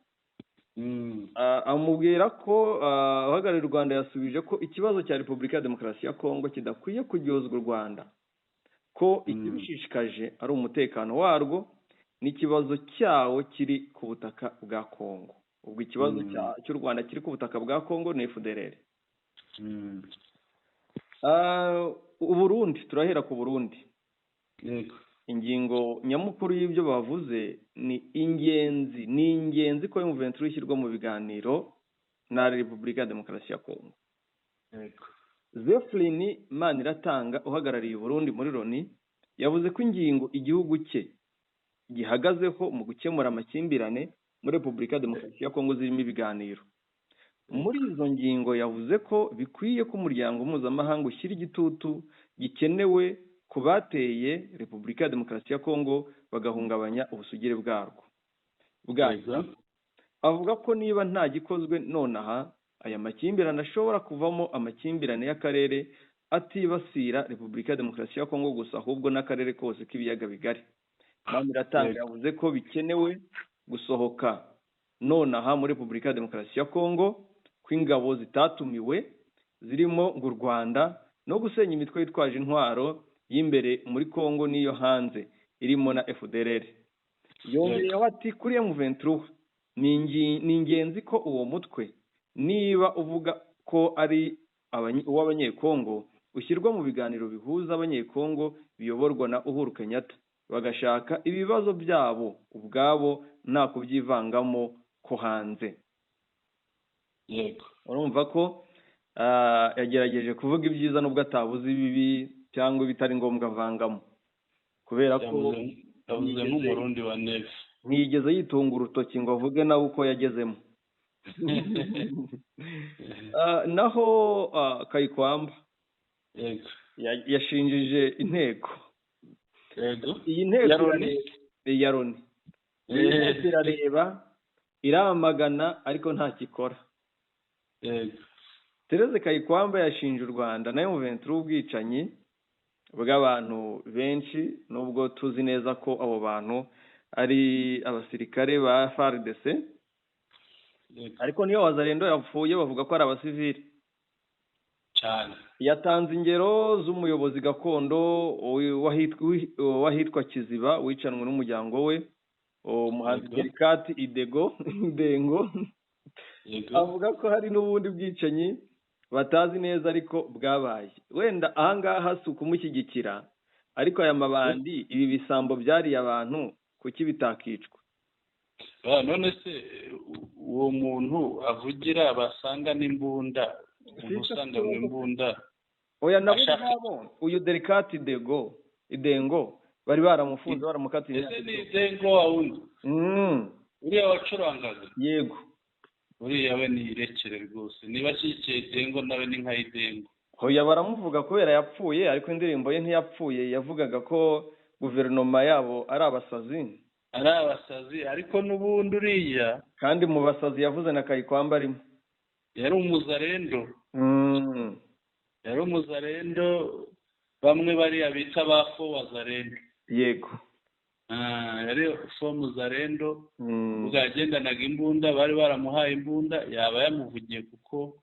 amubwira ko uhagarariye u Rwanda yasubije ko ikibazo cya Repubulika ya Demokarasi ya Kongo kidakwiye kuryozwa u Rwanda, ko ikibishishikaje ari umutekano warwo n'ikibazo cyawo kiri ku butaka bwa Kongo. Ubwo ikibazo cy'u Rwanda kiri ku butaka bwa Kongo ni FDLR. Uburundi, turahera ku Burundi. Yego. Ingingo nyamukuru y'ibyo bavuze ni ingenzi ko M23 ishyirwa mu biganiro na Repubulika ya Demokarasi ya Kongo. Yego. Zephline Maniratanga uhagarariye Burundi muri Loni yavuze ko ingingo igihugu cye gihagazeho mu gukemura amakimbirane muri Repubulika ya Demokarasi ya Kongo zirimo ibiganiro. Muri izo ngingo yavuze ko bikwiye ko umuryango mpuzamahanga ushyira igitutu gikenewe ku bateye Repubulika ya Demokarasi ya Kongo bagahungabanya ubusugire bwarwo. Avuga ko niba nta gikozwe nonaha aya makimbirane ashobora kuvamo amakimbirane y'akarere atibasira Repubulika ya Demokarasi ya Kongo gusa ahubwo n'akarere kose k'ibiyaga bigari. Maniratanga yavuze ko bikenewe gusohoka nonaha muri Repubulika ya Demokarasi ya Kongo kw'ingabo zitatumiwe zirimo u Rwanda no gusenya imitwe yitwaje intwaro y'imbere muri Kongo n'iyo hanze irimo na FDLR. Yongeyeho ati kuri M23 ni ingenzi ko uwo mutwe niba uvuga ko ari uw'abanyekongo ushyirwa mu biganiro bihuza abanyekongo biyoborwa na Uhuru Kenyatta bagashaka ibibazo byabo ubwabo nta kubyivangamo ko hanze. Yego. Urumva ko yagerageje kuvuga ibyiza nubwo atabuze ibibi cyangwa bitari ngombwa avangamo, kubera ko yavuze nk'umurundi wa Neva ntiyigeze yitunga urutoki ngo avuge nawe uko yagezemo. Naho Kayikwamba yashinjije inteko. Iyi nteko ya Loni irareba iramagana ariko nta kikora. Tereze Kayikwamba yashinje u Rwanda na M23 ubwicanyi bw'abantu benshi, nubwo tuzi neza ko abo bantu ari abasirikare ba FARDC, ariko niyo wazarendo yapfuye bavuga ko ari abasivili cyane. Yatanze ingero z'umuyobozi gakondo wahitwa Kiziba wicanwe n'umuryango we, umuhanzi Delicate Idengo. Avuga ko hari n'ubundi bwicanyi batazi neza ariko bwabaye. Wenda ahangaha si ukumushyigikira, ariko aya mabandi ibi bisambo byariye abantu kuki bitakicwa? None se uwo muntu avugira basanga n'imbunda, usanga mu imbunda oya nabo uyu Delicate Idengo bari baramufunze baramukatiye. Ese ni Idengo wundi uriya wacurangaga? Yego, uriya we ni irekere rwose, niba ashyigikiye Idengo nawe ni nka Idengo. Hoya baramuvuga kubera yapfuye, ariko indirimbo ye ntiyapfuye, yavugaga ko guverinoma yabo ari abasazi, ariko n'ubundi uriya kandi mu basazi yavuze na Kayikwamba arimo. Yari umuzarendo bamwe bariya bita ba fo wazarendo. Yego. Yari fo muzarendo bwagendanaga imbunda, bari baramuhaye imbunda, yaba yamuvugiye kuko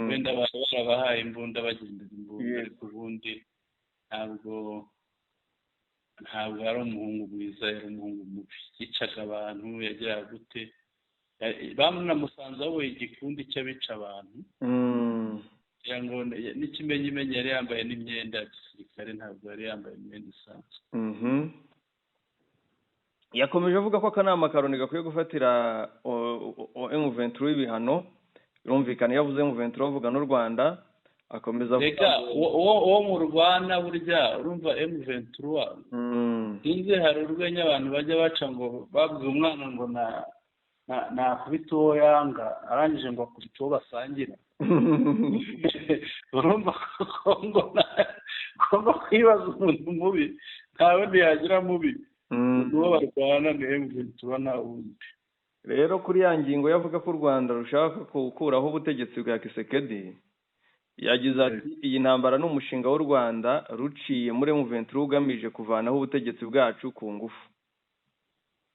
wenda bari barabahaye imbunda bagendera imbunda, ariko ubundi ntabwo ari umuhungu mwiza, yari umuhungu mubi, yicaga abantu, yageraga gute, bamunamusanze ayoboye igikundi cy'abica abantu, kugira ngo n'ikimenyimenyi yari yambaye n'imyenda ya gisirikare, ntabwo yari yambaye imyenda isanzwe. yakomeje avuga ko akanama karoni gakwiye gufatira M23 ibihano, birumvikana yavuze M23 avuga n'u Rwanda, akomeza reka uwo mu Rwanda burya urumva M23 sinzi hari urwenya abantu bajya baca ngo babwiye umwana ngo nakubita uwo yanga arangije ngo akubita uwo basangira. urumva ko kwibaza umuntu mubi nta wundi yagira mubi, uwo barwana ni M23 nta wundi. rero kuri ya ngingo yavuga ko u Rwanda rushaka gukuraho ubutegetsi bwa Kisekedi, yagize ati iyi ntambara ni umushinga w'u Rwanda ruciye muri M23 ugamije kuvanaho ubutegetsi bwacu ku ngufu.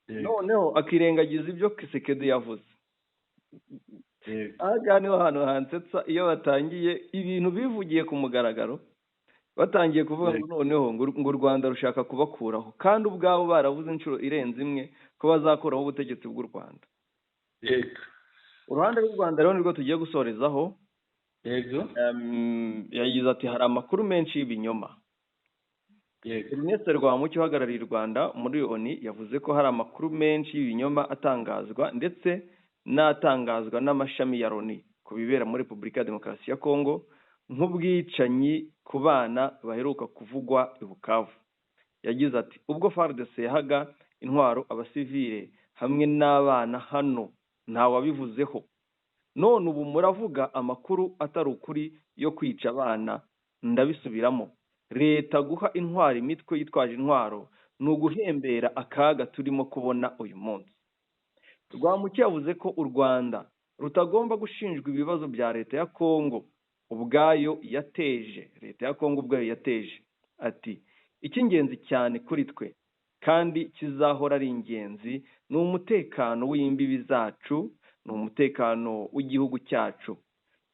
noneho akirengagiza ibyo Kisekedi yavuze. aha niho hantu hansetsa iyo batangiye ibintu bivugiye ku mugaragaro, batangiye kuvuga ngo noneho ngo u Rwanda rushaka kubakuraho, kandi ubwabo baravuze inshuro irenze imwe ko bazakuraho ubutegetsi bw'u Rwanda. uruhande rw'u Rwanda rero nirwo tugiye gusorezaho. yagize ati hari amakuru menshi y'ibinyoma. Minisitiri Rwamucyo uhagarariye u Rwanda muri ONU yavuze ko hari amakuru menshi y'ibinyoma atangazwa ndetse n'atangazwa n'amashami ya ONU ku bibera muri Repubulika ya Demokarasi ya Kongo, nk'ubwicanyi ku bana baheruka kuvugwa i Bukavu. yagize ati ubwo FARDC yahaga intwaro abasivile hamwe n'abana hano nta wabivuzeho, none ubu muravuga amakuru atari ukuri yo kwica abana. ndabisubiramo, leta guha intwaro imitwe yitwaje intwaro ni uguhembera akaga turimo kubona uyu munsi. Rwamucyo yavuze ko u Rwanda rutagomba gushinjwa ibibazo bya leta ya Kongo ubwayo yateje. ati icy'ingenzi cyane kuri twe kandi kizahora ari ingenzi ni umutekano w'imbibi zacu, ni umutekano w'igihugu cyacu.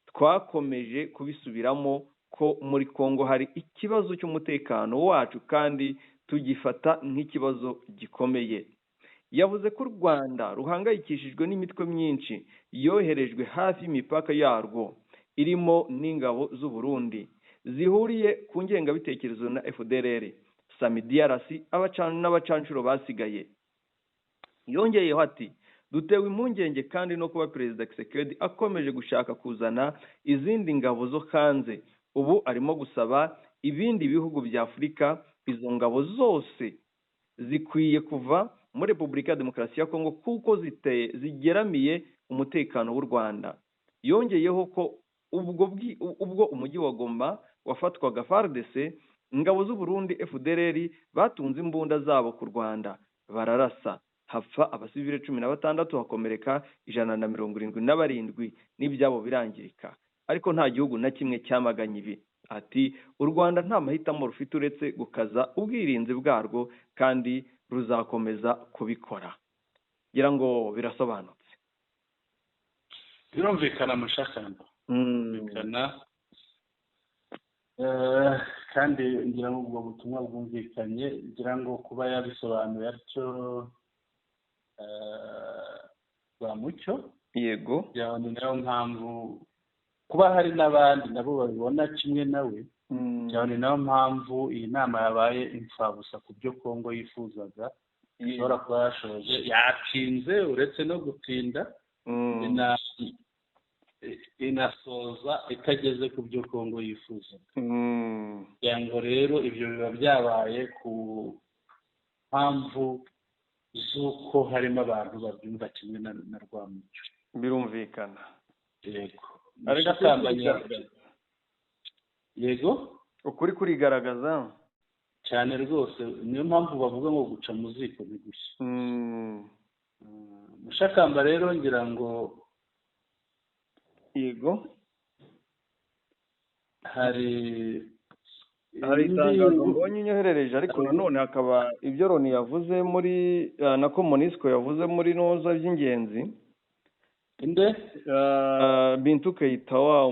twakomeje kubisubiramo ko muri Kongo hari ikibazo cy'umutekano wacu kandi tugifata nk'ikibazo gikomeye. yavuze ko u Rwanda ruhangayikishijwe n'imitwe myinshi yoherejwe hafi y'imipaka yarwo, irimo n'ingabo z'u Burundi zihuriye ku ngengabitekerezo na FDLR, SAMIDRC n'abacanshuro basigaye. yongeyeho ati dutewe impungenge kandi no kuba Perezida Kisekedi akomeje gushaka kuzana izindi ngabo zo hanze. ubu arimo gusaba ibindi bihugu bya Afurika izo ngabo zose zikwiye kuva muri Repubulika ya Demokarasi ya Kongo kuko zigeramiye umutekano w'u Rwanda. yongeyeho ko ubwo umujyi wa Goma wafatwaga FARDC, ingabo z'u Burundi FDLR batunze imbunda zabo ku Rwanda, bararasa, hapfa abasivile 16, hakomereka 177 n'ibyabo birangirika, ariko nta gihugu na kimwe cyamaganye ibi. ati u Rwanda nta mahitamo rufite uretse gukaza ubwirinzi bwarwo kandi ruzakomeza kubikora. ngira ngo birasobanutse. birumvikana mushakamba kandi ngira ngo ubwo butumwa bwumvikanye, ngira ngo kuba yabisobanuye atyo Rwamucyo, yego, ni nayo mpamvu kuba hari n'abandi nabo babibona kimwe nawe, ni nayo mpamvu iyi nama yabaye imfabusa ku byo Kongo yifuzaga. ishobora kuba yashoje, yatinze, uretse no gutinda inasoza itageze ku byo Kongo yifuzaga. kugira ngo rero ibyo biba byabaye ku mpamvu z'uko harimo abantu babyumva kimwe na Rwamucyo. birumvikana. yego ukuri kurigaragaza cyane rwose, niyo mpamvu bavuga ngo guca mu ziko bigushya. mushakamba rero ngira ngo yego hari itangazo mbonye unyoherereje, ariko nanone hakaba ibyo Loni yavuze muri nako MONUSCO yavuze muri noza by'ingenzi. inde Bintu Keita wa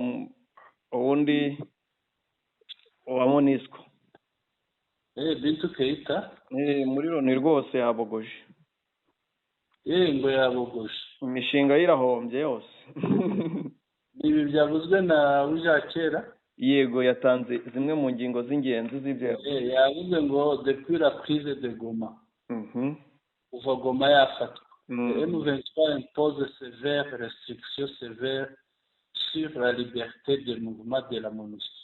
undi wa MONUSCO Bintu Keita muri Loni rwose yabogoje ngo yabogoje imishinga yirahombye yose. ibi byavuzwe na Ujakera yego yatanze zimwe mu ngingo z'ingenzi z'ibyo yavuze ngo depuis la prise de Goma kuva Goma yafatwa M23 impose sévères restrictions sévères sur la liberté de mouvement de la MONUSCO.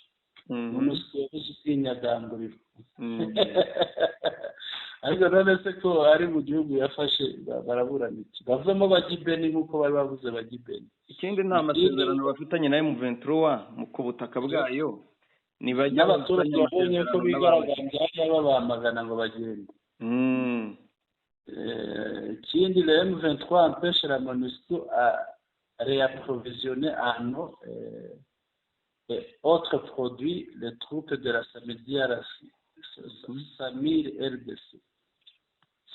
MONUSCO yavuze inyaganguriro ariko none se ko ari mu gihugu yafashe baraburana iki bavamo bajibeni nk'uko bari bavuze bajibeni. Ikindi nta masezerano bafitanye na M23 ku butaka bwayo nibajya n'abaturage babonye ko bigaragambya babamagana ngo bagende. Ikindi la M23 empêche la MONUSCO à réapprovisionner en eau et autres produits les troupes de la Samir RDC.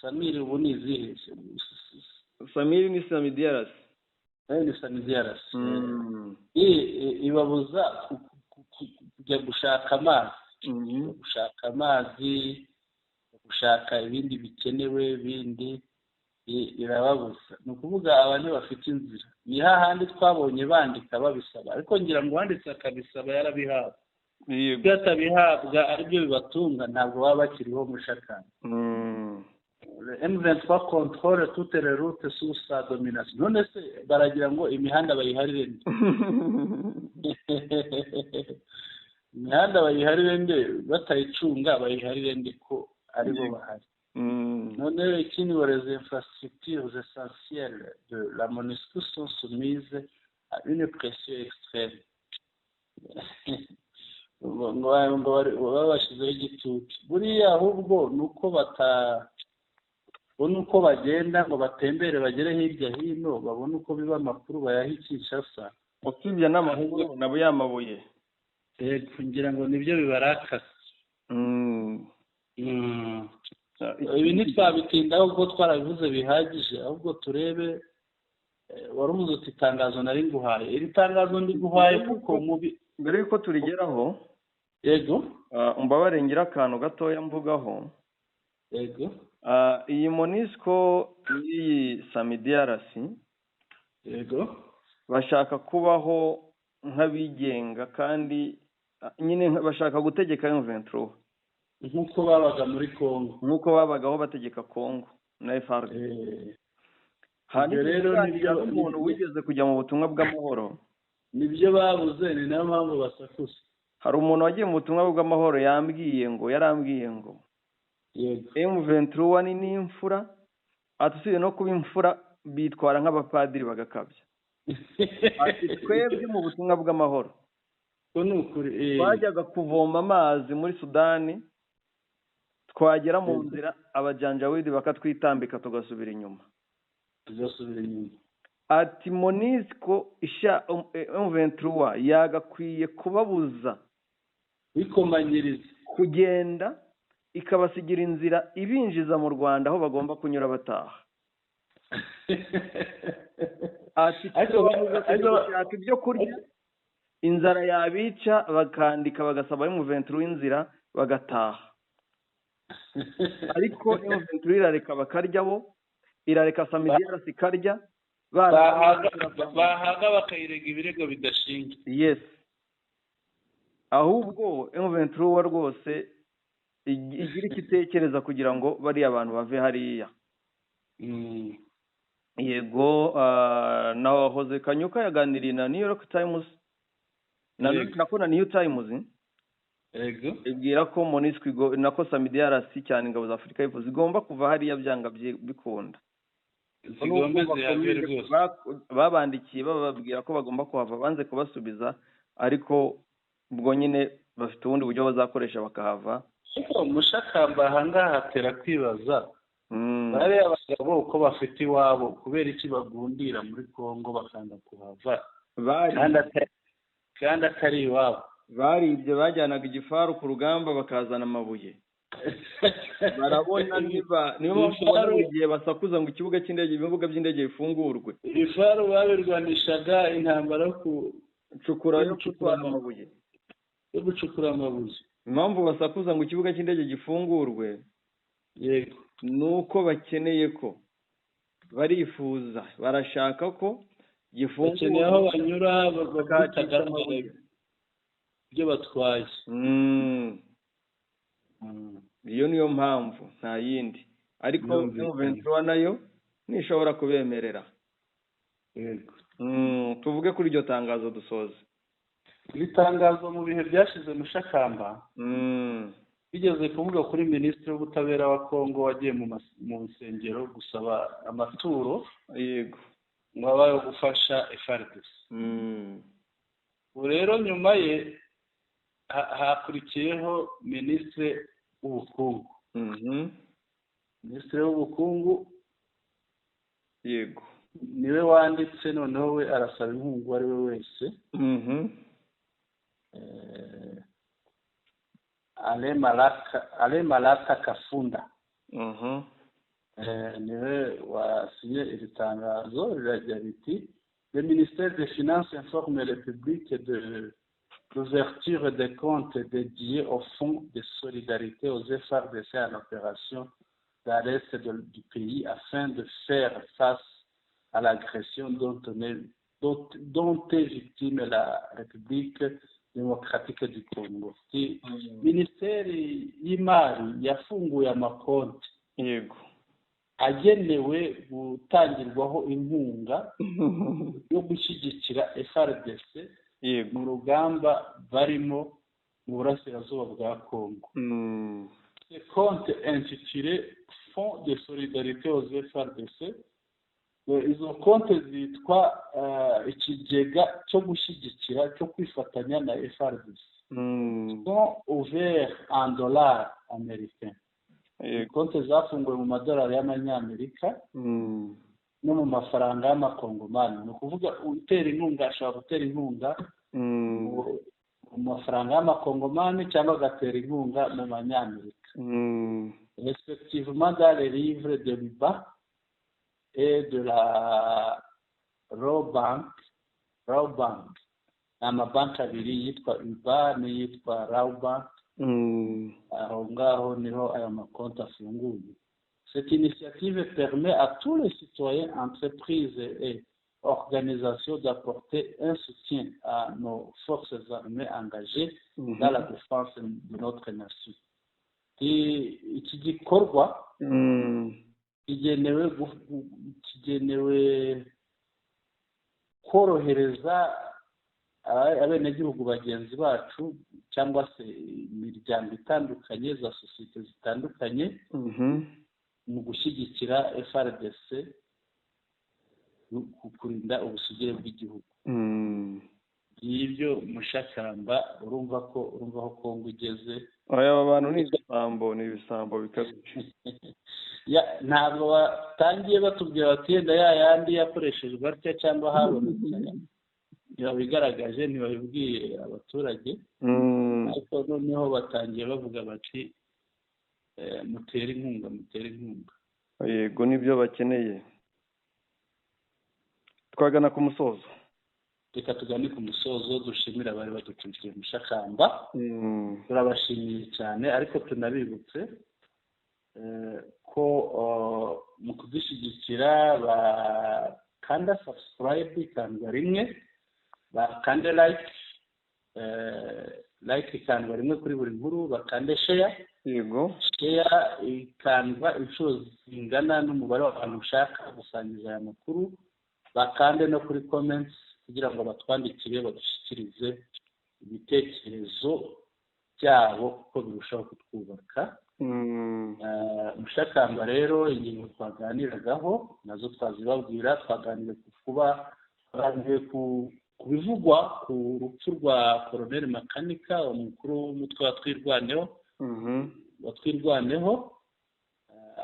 Samir ubu ni izihe? Samir ni Samir ni Samir ibabuza kujya gushaka amazi gushaka ibindi bikenewe bindi irababuza. Ni ukuvuga abantu bafite inzira ni hahandi twabonye bandika babisaba ariko ngira ngo wanditse akabisaba yarabihabwa iyo atabihabwa aribyo bibatunga ntabwo baba bakiriho mushakana. M23 contrôle toutes les routes sous sa domination. None se baragira ngo imihanda bayiharire nde? Imihanda bayiharire nde batayicunga bayiharire nde ko aribo bahari? None ikindi les infrastructures essentielles de la MONUSCO sont soumises à une pression extrême. ngo babashizeho igitutu buriya ahubwo nuko uko bagenda ngo batembere bagere hirya hino babone uko biba amakuru bayahicisha sa usibye n'amahoro nabo yamabuye kugira ngo nibyo bibarakasa. Ibi ntitwabitindaho kuko twarabivuze bihagije ahubwo turebe waruvuze uti itangazo nari nguhaye iri tangazo ndi guhaye kuko mbere yuko turigeraho yego umbabarengera akantu gatoya mvugaho. Yego iyi MONUSCO n'iyi SAMIDRC yego bashaka kubaho nk'abigenga kandi nyine bashaka gutegeka M23 nk'uko babaga muri Congo nk'uko babagaho bategeka Congo na FARDC. Hanyuma rero nibyo umuntu wigeze kujya mu butumwa bw'amahoro nibyo babuze ni nayo mpamvu basakuza. Hari umuntu wagiye mu butumwa bw'amahoro yarambwiye ngo M23 ni n'imfura atusiye no kuba imfura bitwara nk'abapadiri bagakabya. Ati twebwe mu butumwa bw'amahoro twajyaga kuvoma amazi muri Sudani twagera mu nzira abajanjawidi bakatwitambika tugasubira inyuma. Ati MONUSCO M23 yagakwiye kubabuza bikomanyiriza kugenda ikabasigira inzira ibinjiza mu Rwanda aho bagomba kunyura bataha. Ati bashaka ibyo kurya inzara yabica bakandika bagasaba M23 inzira bagataha. Ariko M23 irareka bakarya bo irareka SAMIDRC ikarya bahaga bakayirega ibirego bidashinga. Yes ahubwo M23 rwose igira ikitekereza kugira ngo bari abantu bave hariya. Yego na Jose Kanyuka yaganiriye na New York Times na New Times ibwira ko MONUSCO nako SAMIDRC cyane ingabo za Afurika y'Epfo zigomba kuva hariya byanga bikunda. Babandikiye bababwira ko bagomba kuhava banze kubasubiza ariko ubwo nyine bafite ubundi buryo bazakoresha bakahava. Mushakamba ahangaha hatera kwibaza bari abagabo uko bafite iwabo kubera iki bagundira muri Congo bakanga kuhava kandi atari iwabo. Baribye bajyanaga igifaru ku rugamba bakazana amabuye. Barabona niba igihe basakuza ngo ikibuga cy'indege ibibuga by'indege bifungurwe ifaru babirwanishaga intambara ku cukura yo gutwara amabuye yo gucukura amabuye. impamvu basakuza ngo ikibuga cy'indege gifungurwe yego nuko bakeneye ko barifuza barashaka ko bakeneye aho banyura batagaragara ibyo batwaye. iyo niyo mpamvu nta yindi, ariko M23 nayo ntishobora kubemerera. Yego. Tuvuge kuri iryo tangazo dusoze. Iri tangazo mu bihe byashize Mushakamba bigeze kuvuga kuri minisitiri w'ubutabera wa Kongo wagiye mu nsengero gusaba amaturo, yego, ngo abaye gufasha FARDC. Ubu rero nyuma ye hakurikiyeho minisitiri w'ubukungu. Minisitiri w'ubukungu yego niwe wanditse, noneho we arasaba inkunga uwo ari we wese. Ale Malaka Kafunda niwe wasinye iri tangazo, riragira riti: le ministère des Finances informe le public de l'ouverture des comptes dédiés au fonds de solidarité aux FARDC en opération dans l'est du pays afin de faire face à l'agression dont est victime la République démocratique du Congo. Minisiteri y'imari yafunguye amakonti yego agenewe gutangirwaho inkunga yo gushyigikira FARDC mu rugamba barimo mu burasirazuba bwa Congo. Ce compte intitulé Fonds de solidarité aux FARDC, izo konti zitwa ikigega cyo gushyigikira cyo kwifatanya na FARDC. Sont ouverts en dollars américains. Konti zafunguwe mu madolari y'amanyamerika no mu mafaranga y'amakongomani. Ni ukuvuga utera inkunga ashobora gutera inkunga mu mafaranga y'amakongomani cyangwa agatera inkunga mu manyamerika. Respectivement dans les livres de l'UBA et de la Raw Bank. Amabanki abiri yitwa UBA n'iyitwa Raw Bank. Aho ngaho niho aya makonti afunguye. Cette initiative permet à tous les citoyens, entreprises et organisations d'apporter un soutien à nos forces armées engagées dans la défense de notre nation. Iki gikorwa kigenewe korohereza abenegihugu bagenzi bacu cyangwa se imiryango itandukanye za sosiyete zitandukanye mu gushyigikira FARDC kurinda ubusugire bw'igihugu. Ibyo Mushakamba urumva aho Kongo igeze. Aba bantu ni ibisambo bikabije. Ntabwo batangiye batubwira bati yenda yayandi yakoreshejwe atya cyangwa habonetse, bigaragaje ntibabibwiye abaturage, ariko noneho batangiye bavuga bati mutera inkunga. Yego nibyo bakeneye. Twagana ku musozo. Reka tugane ku musozo, dushimira abari badukurikiye Mushakamba. Turabashimiye cyane, ariko tunabibutse ko mu kudushyigikira bakanda subscribe ikandwa rimwe, bakande like ikandwa rimwe kuri buri nkuru, bakande share. Yego, share ikandwa inshuro zingana n'umubare w'abantu ushaka gusangiza aya makuru. Bakande no kuri comments kugira ngo batwandikire badushyikirize ibitekerezo byabo kuko birushaho kutwubaka. Mushakamba rero ingingo twaganiragaho nazo twazibabwira. Twaganiriye ku bivugwa ku rupfu rwa Colonel Makanika, umukuru w'umutwe watwirwaneho,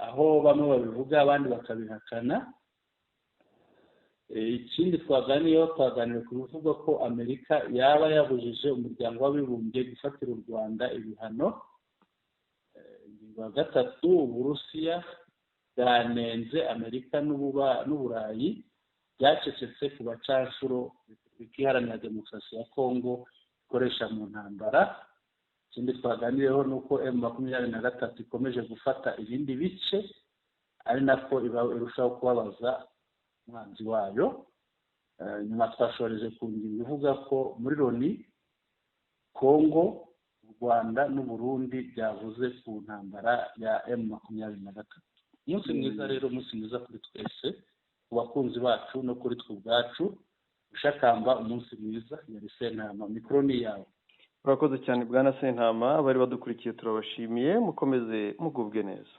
aho bamwe babivuga abandi bakabihakana. Ikindi twaganiriye ku bivugwa ko Amerika yaba yabujije umuryango w'abibumbye gufatira u Rwanda ibihano. Ingingo ya gatatu, Uburusiya bwanenze Amerika n'Uburayi byacecetse ku bacanshuro Repubulika Iharanira Demokarasi ya Kongo ikoresha mu ntambara. ikindi twaganiriyeho ni uko M23 ikomeje gufata ibindi bice ari nako irushaho kubabaza umwanzi wayo. Nyuma twashoreje ku ngingo ivuga ko muri Loni Kongo, u Rwanda n'u Burundi byavuze ku ntambara ya M23. Umunsi mwiza rero, umunsi mwiza kuri twese, ku bakunzi bacu no kuri twe ubwacu. Ushakamba umunsi mwiza. Yari Sentama, mikoro ni yawe. Urakoze cyane Bwana Sentama, abari badukurikiye turabashimiye, mukomeze mugubwe neza.